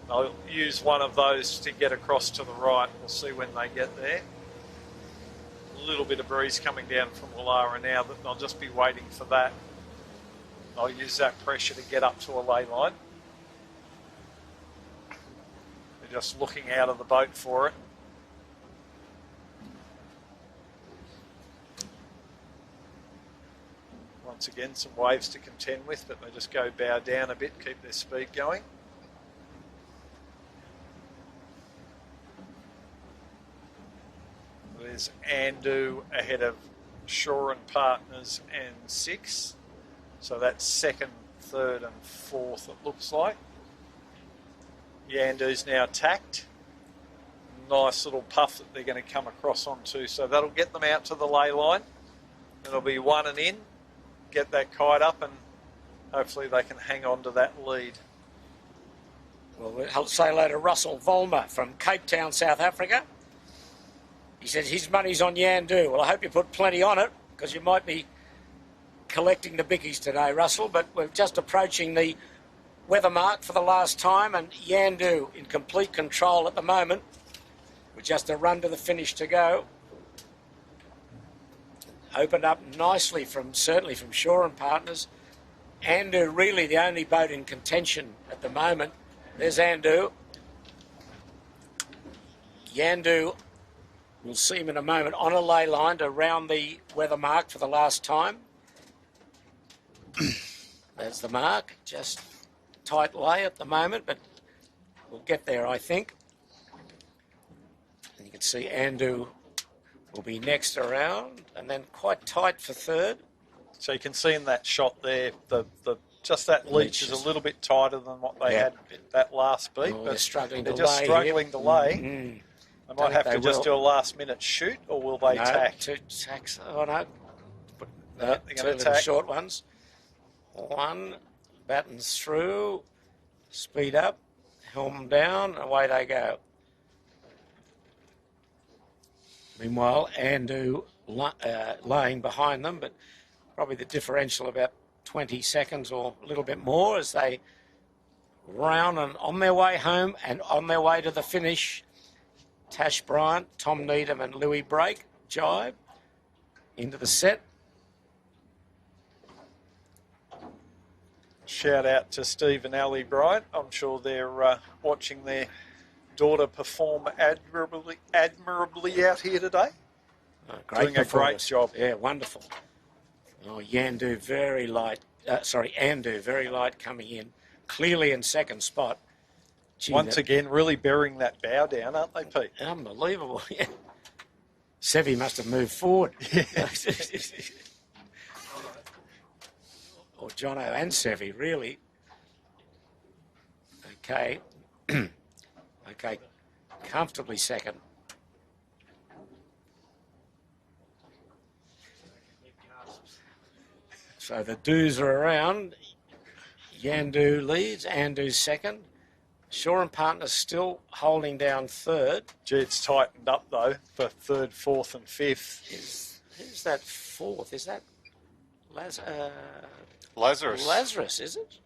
They'll use one of those to get across to the right. We'll see when they get there. A little bit of breeze coming down from Wallara now, but they'll just be waiting for that. They'll use that pressure to get up to a ley line. They're just looking out of the boat for it. Once again, some waves to contend with, but they just go bow down a bit, keep their speed going. There's Andu ahead of Shore and Partners and 6. So that's second, third and fourth, it looks like. Yandu's now tacked. Nice little puff that they're going to come across onto. So that'll get them out to the ley line. It'll be one and in. Get that kite up and hopefully they can hang on to that lead. Well, we'll say hello to Russell Volmer from Cape Town, South Africa. He says his money's on Yandu. Well, I hope you put plenty on it because you might be collecting the bickies today, Russell, but we're just approaching the weather mark for the last time and Yandu in complete control at the moment with just a run to the finish to go. Opened up nicely certainly from Shore and Partners. Andu really the only boat in contention at the moment. There's Andu. Yandu, we'll see him in a moment on a ley line to round the weather mark for the last time. There's the mark, just tight lay at the moment, but we'll get there, I think. And you can see Andu will be next around, and then quite tight for third. So you can see in that shot there, just that leach is a little bit tighter than what they had that last beat. Oh, but they're struggling they're to just lay struggling to lay. Mm. They might have to just do a last-minute shoot, or will they tack? Two tacks. Oh, no. They're Two going to little tack. short ones. One, battens through, speed up, helm down, away they go. Meanwhile, Andu laying behind them, but probably the differential about 20 seconds or a little bit more as they round and on their way home and on their way to the finish. Tash Bryant, Tom Needham and Louis Brake jibe into the set. Shout out to Steve and Ali Bryant. I'm sure they're watching their daughter perform admirably out here today. Doing a great job. Yeah, wonderful. Oh, Andu very light coming in, clearly in second spot. Gee, Once again, really burying that bow down, aren't they, Pete? Unbelievable, yeah. Sevi must have moved forward. Or Jono and Sevi, really. Okay. Okay, comfortably second. So the do's are around. Yandu leads, Andu's second. Shaw and Partners still holding down third. Gee, it's tightened up, though, for third, fourth and fifth. Who's that fourth? Is that Lazarus. Lazarus, is it?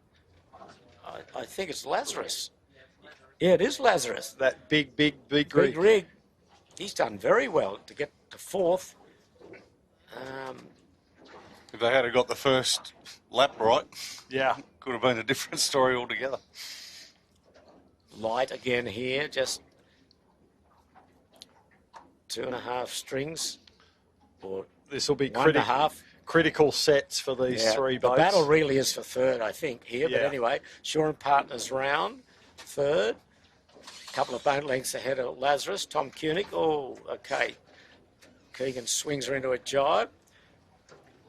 I think it's Lazarus. Yeah, it is Lazarus. That big rig. Big rig. He's done very well to get to fourth. If they had got the first lap right, Yeah. could have been a different story altogether. Light again here, just 2.5 strings. Or This will be 1.5. critical sets for these three The boats. battle really is for third, I think, here. But Yeah. anyway, Shaw and Partners round, third. A couple of boat lengths ahead of Lazarus. Tom Koenig. Oh, okay. Keegan swings her into a jibe.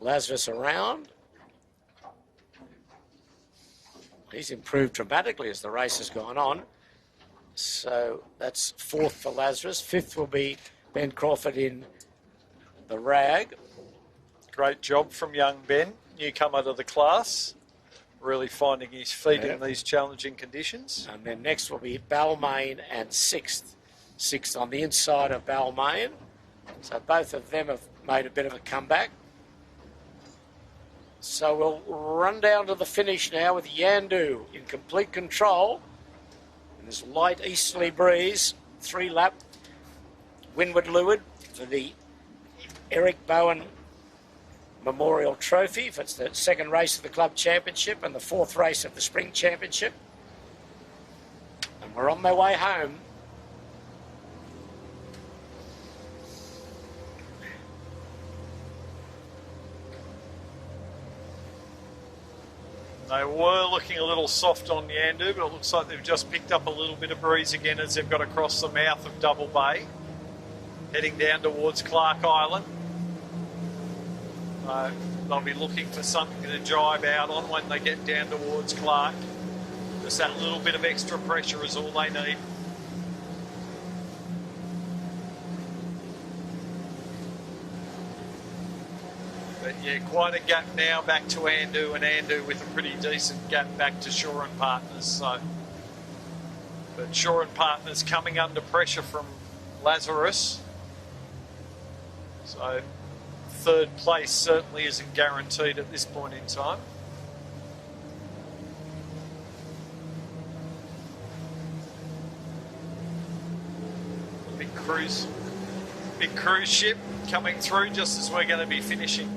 Lazarus around. He's improved dramatically as the race has gone on. So that's fourth for Lazarus. Fifth will be Ben Crawford in the rag. Great job from young Ben, newcomer to the class. Really finding his feet in these challenging conditions. And then next will be Balmain and sixth. Sixth on the inside of Balmain. So both of them have made a bit of a comeback. So we'll run down to the finish now with Yandu in complete control. And this light easterly breeze, 3-lap windward leeward for the Eric Bowen Memorial Trophy. It's the second race of the Club Championship and the fourth race of the Spring Championship. And we're on their way home. They were looking a little soft on Yandu, but it looks like they've just picked up a little bit of breeze again as they've got across the mouth of Double Bay, heading down towards Clark Island. They'll be looking for something to jibe out on when they get down towards Clark. Just that little bit of extra pressure is all they need. But yeah, quite a gap now back to Andu, and Andu with a pretty decent gap back to Shaw and Partners. So, but Shaw and Partners coming under pressure from Lazarus. So third place certainly isn't guaranteed at this point in time. Big cruise ship coming through just as we're going to be finishing.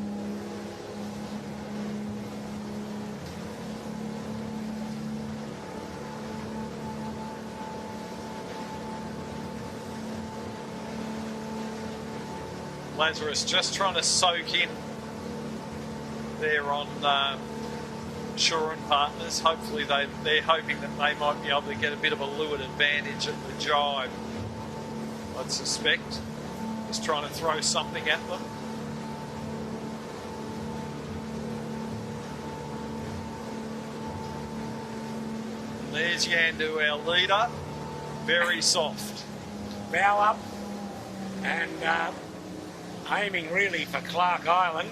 Lazarus just trying to soak in there on Shaw and Partners. Hopefully they're hoping that they might be able to get a bit of a leeward advantage at the jibe, I'd suspect. Just trying to throw something at them. And there's Yandu, our leader. Very soft. Bow up and aiming really for Clark Island.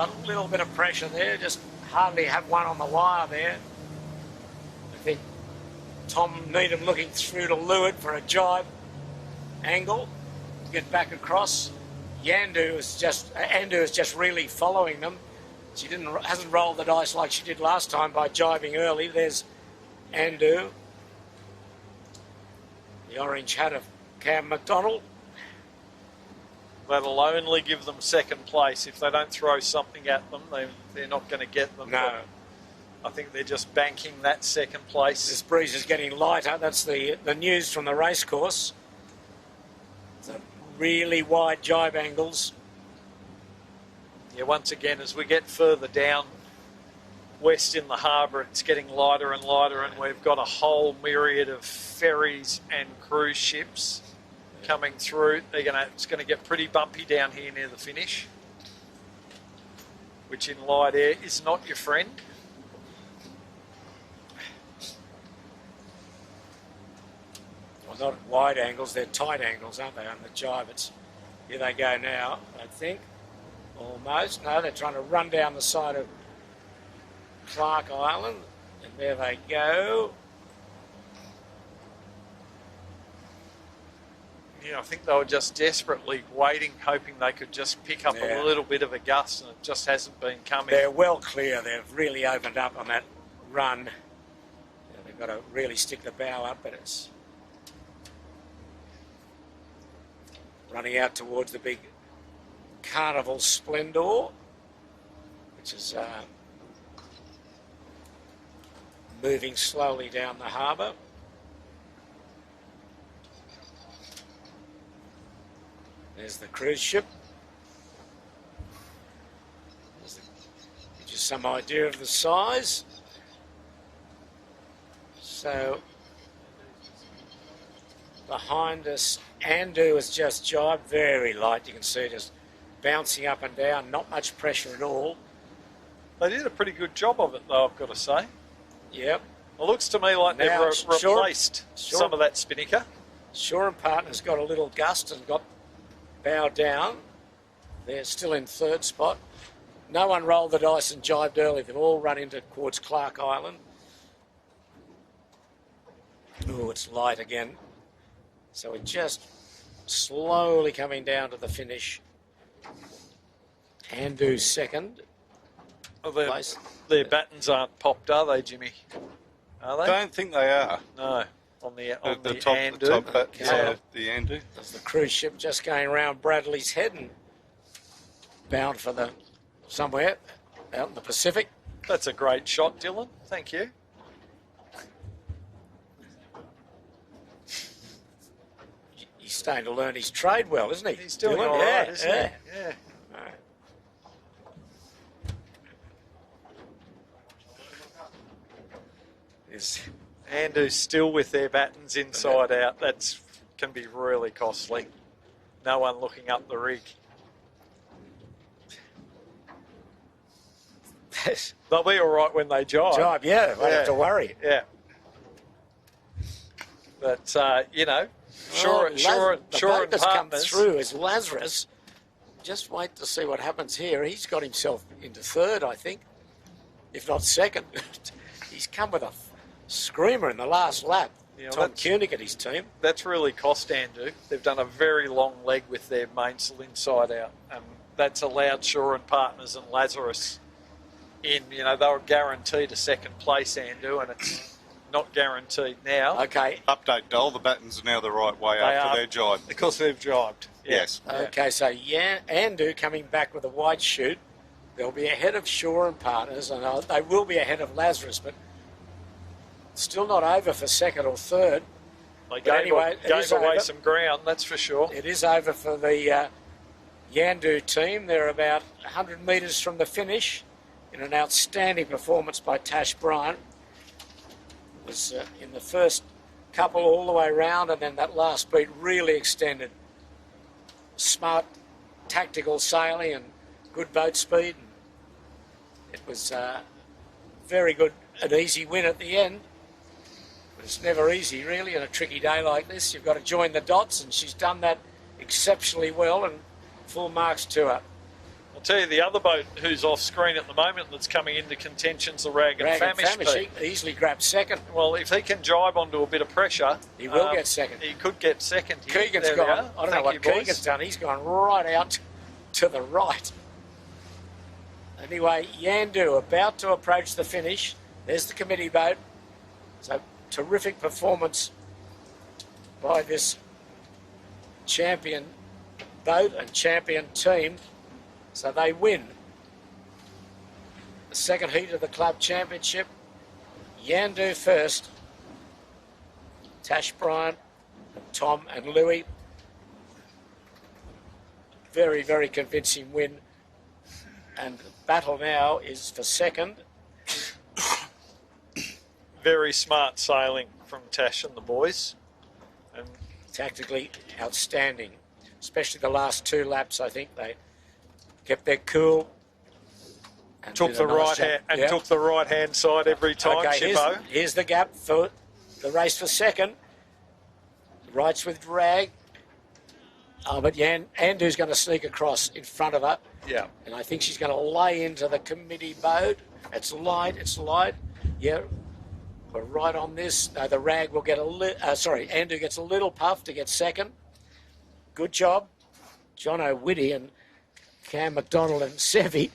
A little bit of pressure there, just hardly have one on the wire there. I think Tom Needham looking through to Leeward for a jibe angle to get back across. Andu is just really following them. She hasn't rolled the dice like she did last time by jibing early. There's Andu, the orange hat of Cam McDonald. That'll only give them second place. If they don't throw something at them, they're not going to get them. No. I think they're just banking that second place. This breeze is getting lighter. That's the news from the racecourse. The really wide jibe angles. Yeah, once again, as we get further down west in the harbour, it's getting lighter and lighter, and we've got a whole myriad of ferries and cruise ships coming through. It's going to get pretty bumpy down here near the finish, which in light air is not your friend. Well, not wide angles, they're tight angles, aren't they, on the jibe? Here they go now, I think. Almost. No, they're trying to run down the side of Clark Island, and there they go. Yeah, I think they were just desperately waiting, hoping they could just pick up a little bit of a gust, and it just hasn't been coming. They're well clear. They've really opened up on that run. They've got to really stick the bow up, but it's running out towards the big Carnival Splendor, which is moving slowly down the harbour. There's the cruise ship. Gives you some idea of the size. So behind us, Andu has just jibed, very light. You can see just bouncing up and down, not much pressure at all. They did a pretty good job of it, though, I've got to say. Yep. It looks to me like they've replaced some of that spinnaker. Shore and Partners got a little gust and got bowed down. They're still in third spot. No one rolled the dice and jibed early. They've all run into towards Clark Island. Oh, it's light again. So we're just slowly coming down to the finish. Andu second. Place. Their battens aren't popped, are they, Jimmy? Are they? I don't think they are. No. On the top, Andu. the top battens are the Andu. There's the cruise ship just going around Bradley's Head and bound for somewhere out in the Pacific. That's a great shot, Dylan. Thank you. He's starting to learn his trade well, isn't he? He's doing Dylan? all right, isn't he? Yeah. Right. Andu's still with their battens inside out. That can be really costly. No one looking up the rig. They'll be all right when they jibe. Jibe, yeah. Won't have to worry. Yeah. But, Shore and that's come Partners. through is Lazarus. Just wait to see what happens here. He's got himself into third, I think, if not second. He's come with a screamer in the last lap. Tom Koenig and his team. That's really cost Andu. They've done a very long leg with their mainsail inside out. That's allowed Shore and Partners and Lazarus in. They were guaranteed a second place, Andu, and it's not guaranteed now. Okay. Update, Dole. The battens are now the right way after their jibe. Because they've jibed. Yeah. Yes. Okay, so Andu coming back with a wide chute. They'll be ahead of Shore and Partners, and they will be ahead of Lazarus, but still not over for second or third. They gave away some ground, that's for sure. It is over for the Yandu team. They're about 100 metres from the finish in an outstanding performance by Tash Bryant. It was in the first couple all the way round, and then that last beat really extended. smart tactical sailing and good boat speed. It was very good, an easy win at the end. But it's never easy, really, on a tricky day like this. You've got to join the dots, and she's done that exceptionally well, and full marks to her. I'll tell you, the other boat who's off screen at the moment that's coming into contention's the Rag and Famish. He easily grabbed second. Well, if he can jibe onto a bit of pressure, he will get second. He could get second here. Keegan's gone. I don't know what Keegan's done. He's gone right out to the right. Anyway, Yandu about to approach the finish. There's the committee boat. So terrific performance by this champion boat and champion team. So they win the second heat of the club championship. Yandu first. Tash Bryant, Tom and Louis. Very, very convincing win. And the battle now is for second. Very smart sailing from Tash and the boys. And tactically outstanding, especially the last 2 laps. I think they kept their cool. And took the took the right hand side every time. Okay, here's the gap for the race for second. Rights with Rag. Oh, but Yandu's going to sneak across in front of her. Yeah. And I think she's going to lay into the committee boat. It's light. Yeah. We're right on this. No, the Rag will get Yandu gets a little puff to get second. Good job. John O'Witty and Cam McDonald and Sevy.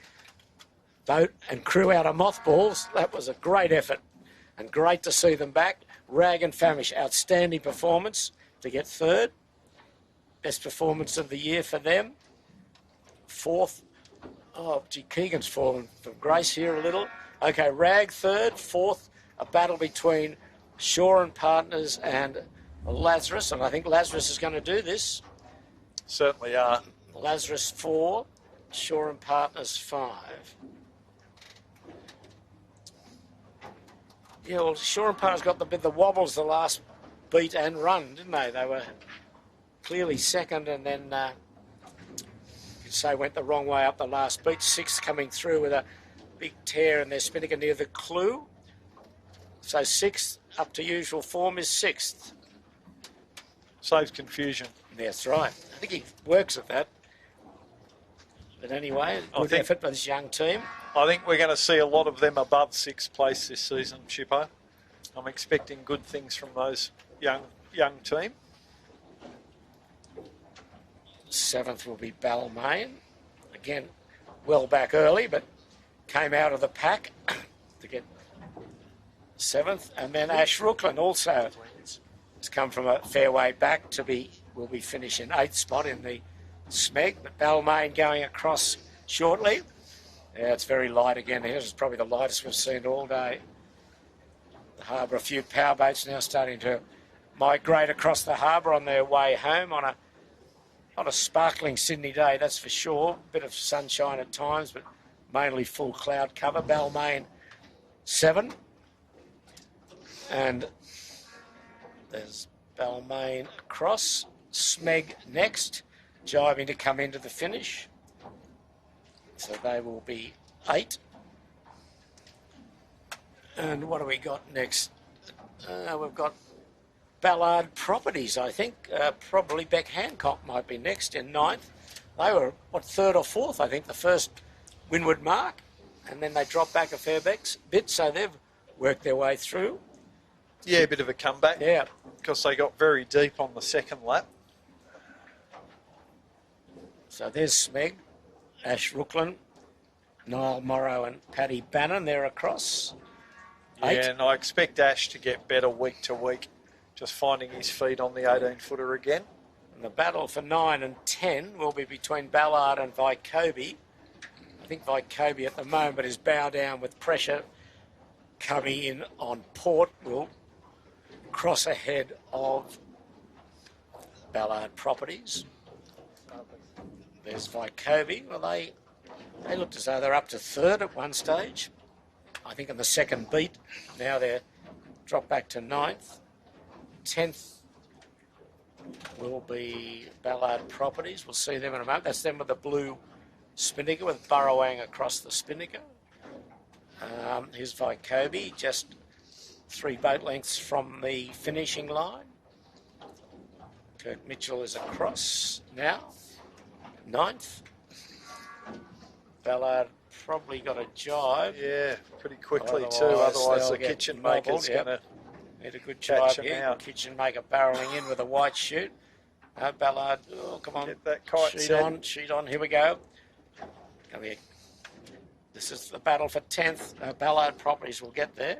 Boat and crew out of mothballs. That was a great effort and great to see them back. Rag and Famish, outstanding performance to get third. Best performance of the year for them. Fourth. Oh, gee, Keegan's fallen from grace here a little. Okay, Rag third. Fourth, a battle between Shaw and Partners and Lazarus, and I think Lazarus is going to do this. Certainly are. Lazarus 4, Shaw and Partners 5. Yeah, well, Shaw and Partners got the wobbles the last beat and run, didn't they? They were clearly second, and then you'd say went the wrong way up the last beat. 6th coming through with a big tear in their spinnaker near the clue. So 6th, up to usual form, is 6th. Saves confusion. That's right. I think he works at that. But anyway, good effort by this young team. I think we're going to see a lot of them above 6th place this season, Shippo. I'm expecting good things from those young team. 7th will be Balmain. Again, well back early, but came out of the pack to get 7th. And then Ash Rooklyn also has come from a fair way back will be finishing 8th spot in the Smeg. But Balmain going across shortly. Yeah, it's very light again. Here's probably the lightest we've seen all day. The harbour, a few powerboats now starting to migrate across the harbour on their way home on a sparkling Sydney day, that's for sure. Bit of sunshine at times, but mainly full cloud cover. Balmain 7. And there's Balmain across. Smeg next, jibing to come into the finish. So they will be 8. And what do we got next? We've got Ballard Properties, I think. Probably Beck Hancock might be next in 9th. They were, 3rd or 4th, I think, the first windward mark. And then they dropped back a fair bit, so they've worked their way through. Yeah, a bit of a comeback. Yeah. Because they got very deep on the second lap. So there's Smeg, Ash Rooklyn, Niall Morrow and Paddy Bannon. They're across. 8. Yeah, and I expect Ash to get better week to week, just finding his feet on the 18-footer again. And the battle for 9 and 10 will be between Ballard and Vycobi. I think Vycobi at the moment is bow down with pressure coming in on port. Will cross ahead of Ballard Properties. There's Vycobi. Well, they looked as though they're up to 3rd at one stage. I think in the second beat. Now they're dropped back to 9th. 10th will be Ballard Properties. We'll see them in a moment. That's them with the blue spinnaker with Burrowang across the spinnaker. Here's Vycobi, just 3 boat lengths from the finishing line. Kirk Mitchell is across now, 9th. Ballard probably got a jibe. Yeah, pretty quickly too. Otherwise Otherwise, the they'll kitchen get maker's nobbled, going to need a good catch jibe them here. out. Kitchen maker barrelling in with a white chute. Ballard, oh, come on. Get that kite sheet set. sheet on. Here we go. Come here. This is the battle for 10th. Ballard Properties will get there.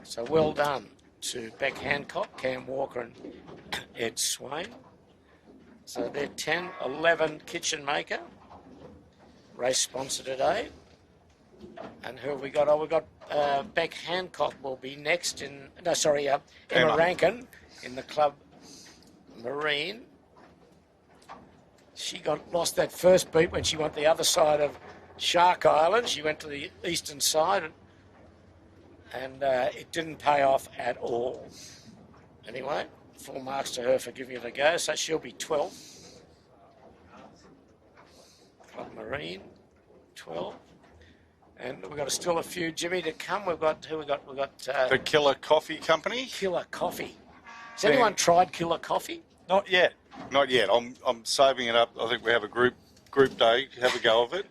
So well done to Beck Hancock, Cam Walker and Ed Swain. So they're 10, 11 kitchen maker. Race sponsor today. And who have we got? Oh, we've got Beck Hancock will be next in... No, sorry, Emma Rankin in the Club Marine. She lost that first beat when she went the other side of Shark Island. She went to the eastern side and it didn't pay off at all. Anyway, full marks to her for giving it a go. So she'll be 12th. Club Marine, 12. And we've got still a few, Jimmy, to come. We've got The Killer Coffee Company. Killer Coffee. Has anyone tried Killer Coffee? Not yet. Not yet. I'm saving it up. I think we have a group day. Have a go of it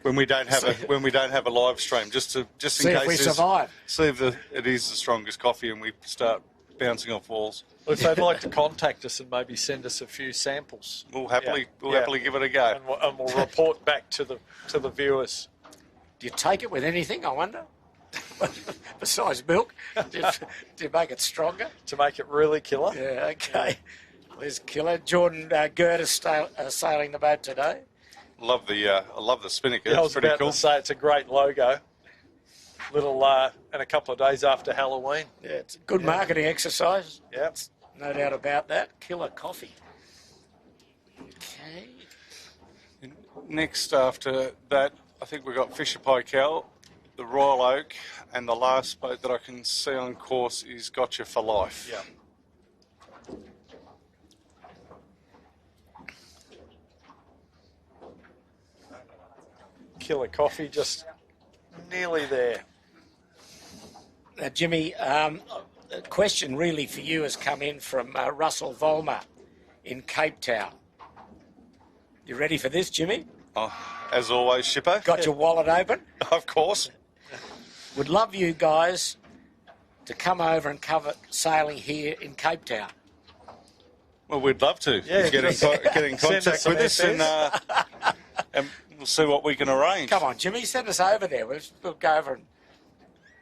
when we don't have a live stream, just in See if we case. survive. See if it is the strongest coffee and we start bouncing off walls. Well, if they'd like to contact us and maybe send us a few samples, We'll happily give it a go. and we'll report back to the viewers. Do you take it with anything, I wonder? Besides milk? Do you make it stronger? To make it really killer. Yeah, okay. There's Killer. Jordan Gertis sailing the boat today. I love the spinnaker. Yeah, I It's was pretty about cool. to say it's a great logo. And a couple of days after Halloween. Yeah, it's a good marketing exercise. Yep. No doubt about that. Killer Coffee. Okay. Next after that, I think we've got Fisher Paykel, the Royal Oak, and the last boat that I can see on course is Gotcha for Life. Yeah. Killer Coffee, just nearly there. Now, Jimmy, a question really for you has come in from Russell Volmer in Cape Town. You ready for this, Jimmy? Oh, as always, Shippo. Got your wallet open? Of course. Would love you guys to come over and cover sailing here in Cape Town. Well, we'd love to. Yeah, get in contact with us and we'll see what we can arrange. Come on, Jimmy, send us over there. We'll go over and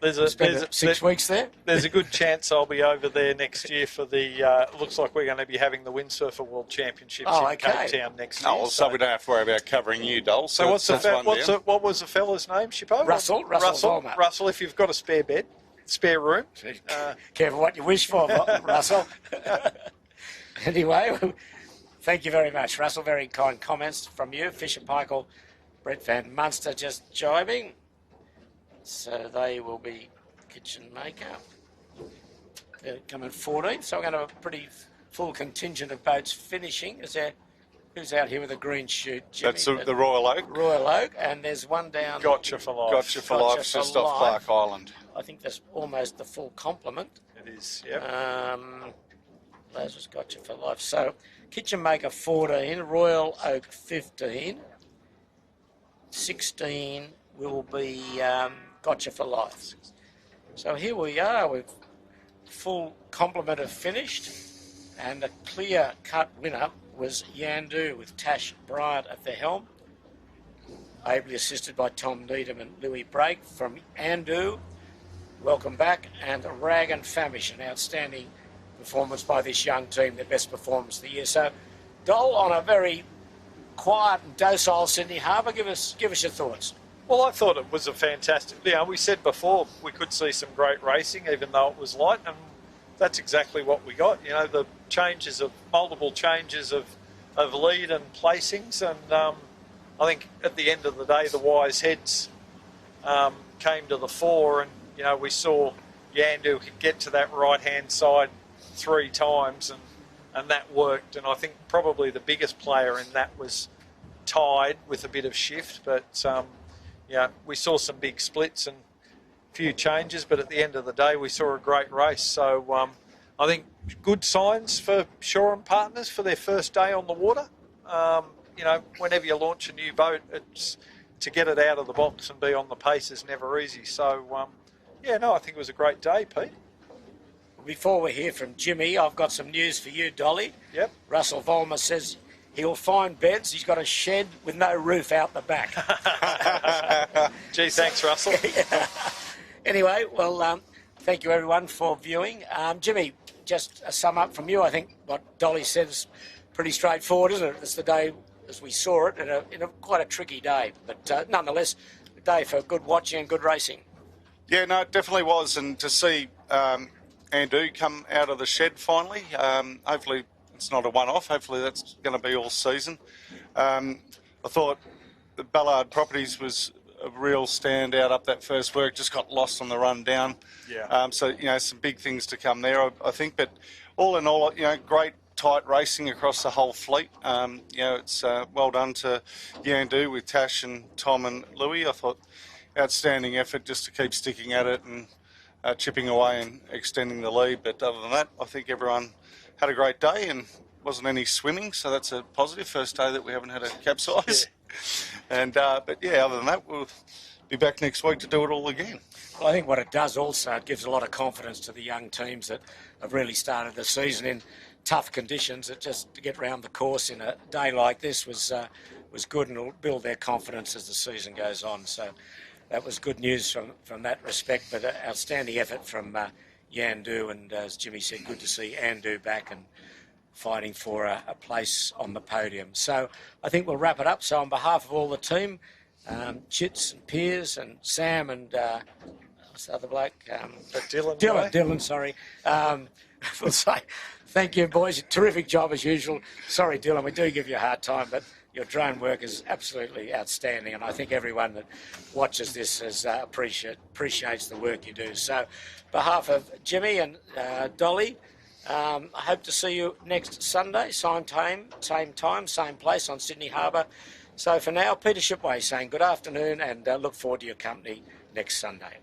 There's spend 6 weeks there. There's a good chance I'll be over there next year for the. Looks like we're going to be having the Windsurfer World Championships in Cape Town next year. Oh, so we don't have to worry about covering you, Dole. So what was the fella's name, Shippo? Russell Volmer. Russell, if you've got a spare room. Careful what you wish for, Russell. Anyway, thank you very much, Russell. Very kind comments from you. Fisher Paykel, Brett Van Munster just jibing. So they will be kitchen maker. They're coming 14th, so we're going to have a pretty full contingent of boats finishing. Who's out here with a green chute? Jimmy, that's the Royal Oak. Royal Oak, and there's one down. Gotcha for Life. Gotcha for Life, just off Clark Island. I think that's almost the full complement. It is, yep. Those was Gotcha for Life. So, kitchen maker 14, Royal Oak 15, 16 will be Gotcha for Life. So here we are with full complement of finished, and the clear-cut winner was Yandu with Tash Bryant at the helm, ably assisted by Tom Needham and Louis Brake from Yandu. Welcome back, and Rag and Famish, an outstanding performance by this young team, their best performance of the year. So, Dole, on a very quiet and docile Sydney Harbour, give us your thoughts. Well, I thought it was a fantastic. We said before we could see some great racing, even though it was light, and that's exactly what we got. The multiple changes of lead and placings, and I think at the end of the day, the wise heads came to the fore, and we saw Yandu get to that right-hand side 3 times, and that worked. And I think probably the biggest player in that was Tide with a bit of shift, but we saw some big splits and a few changes, but at the end of the day we saw a great race. So I think good signs for Shaw and Partners for their first day on the water. Whenever you launch a new boat, it's to get it out of the box and be on the pace is never easy. So I think it was a great day, Pete. Before we hear from Jimmy, I've got some news for you, Dolly. Yep. Russell Vollmer says he'll find beds. He's got a shed with no roof out the back. Gee, thanks, Russell. Yeah. Anyway, well, thank you everyone for viewing. Jimmy, just a sum up from you. I think what Dolly said is pretty straightforward, isn't it? It's the day as we saw it in a quite a tricky day, but nonetheless, a day for good watching and good racing. Yeah, no, it definitely was, and to see Andu come out of the shed finally, hopefully it's not a one-off, hopefully that's going to be all season. I thought the Ballard Properties was a real standout up that first work, just got lost on the run down. Yeah. So, some big things to come there, I think, but all in all, great tight racing across the whole fleet. It's well done to Yandu with Tash and Tom and Louis. I thought outstanding effort just to keep sticking at it and chipping away and extending the lead. But other than that, I think everyone had a great day and wasn't any swimming, so that's a positive. First day that we haven't had a capsize. Yeah. But other than that, we'll be back next week to do it all again. Well, I think what it does also, it gives a lot of confidence to the young teams that have really started the season in tough conditions. That just to get round the course in a day like this was good, and it'll build their confidence as the season goes on. So that was good news from that respect, but outstanding effort from Yandu, and as Jimmy said, good to see Andu back and fighting for a place on the podium. So I think we'll wrap it up. So on behalf of all the team, Chits and Piers and Sam and what's the other bloke? Dylan, sorry. We'll say thank you, boys. Terrific job as usual. Sorry, Dylan, we do give you a hard time, but your drone work is absolutely outstanding, and I think everyone that watches this appreciates the work you do. So, on behalf of Jimmy and Dolly, I hope to see you next Sunday, same time, same place on Sydney Harbour. So for now, Peter Shipway saying good afternoon, and look forward to your company next Sunday.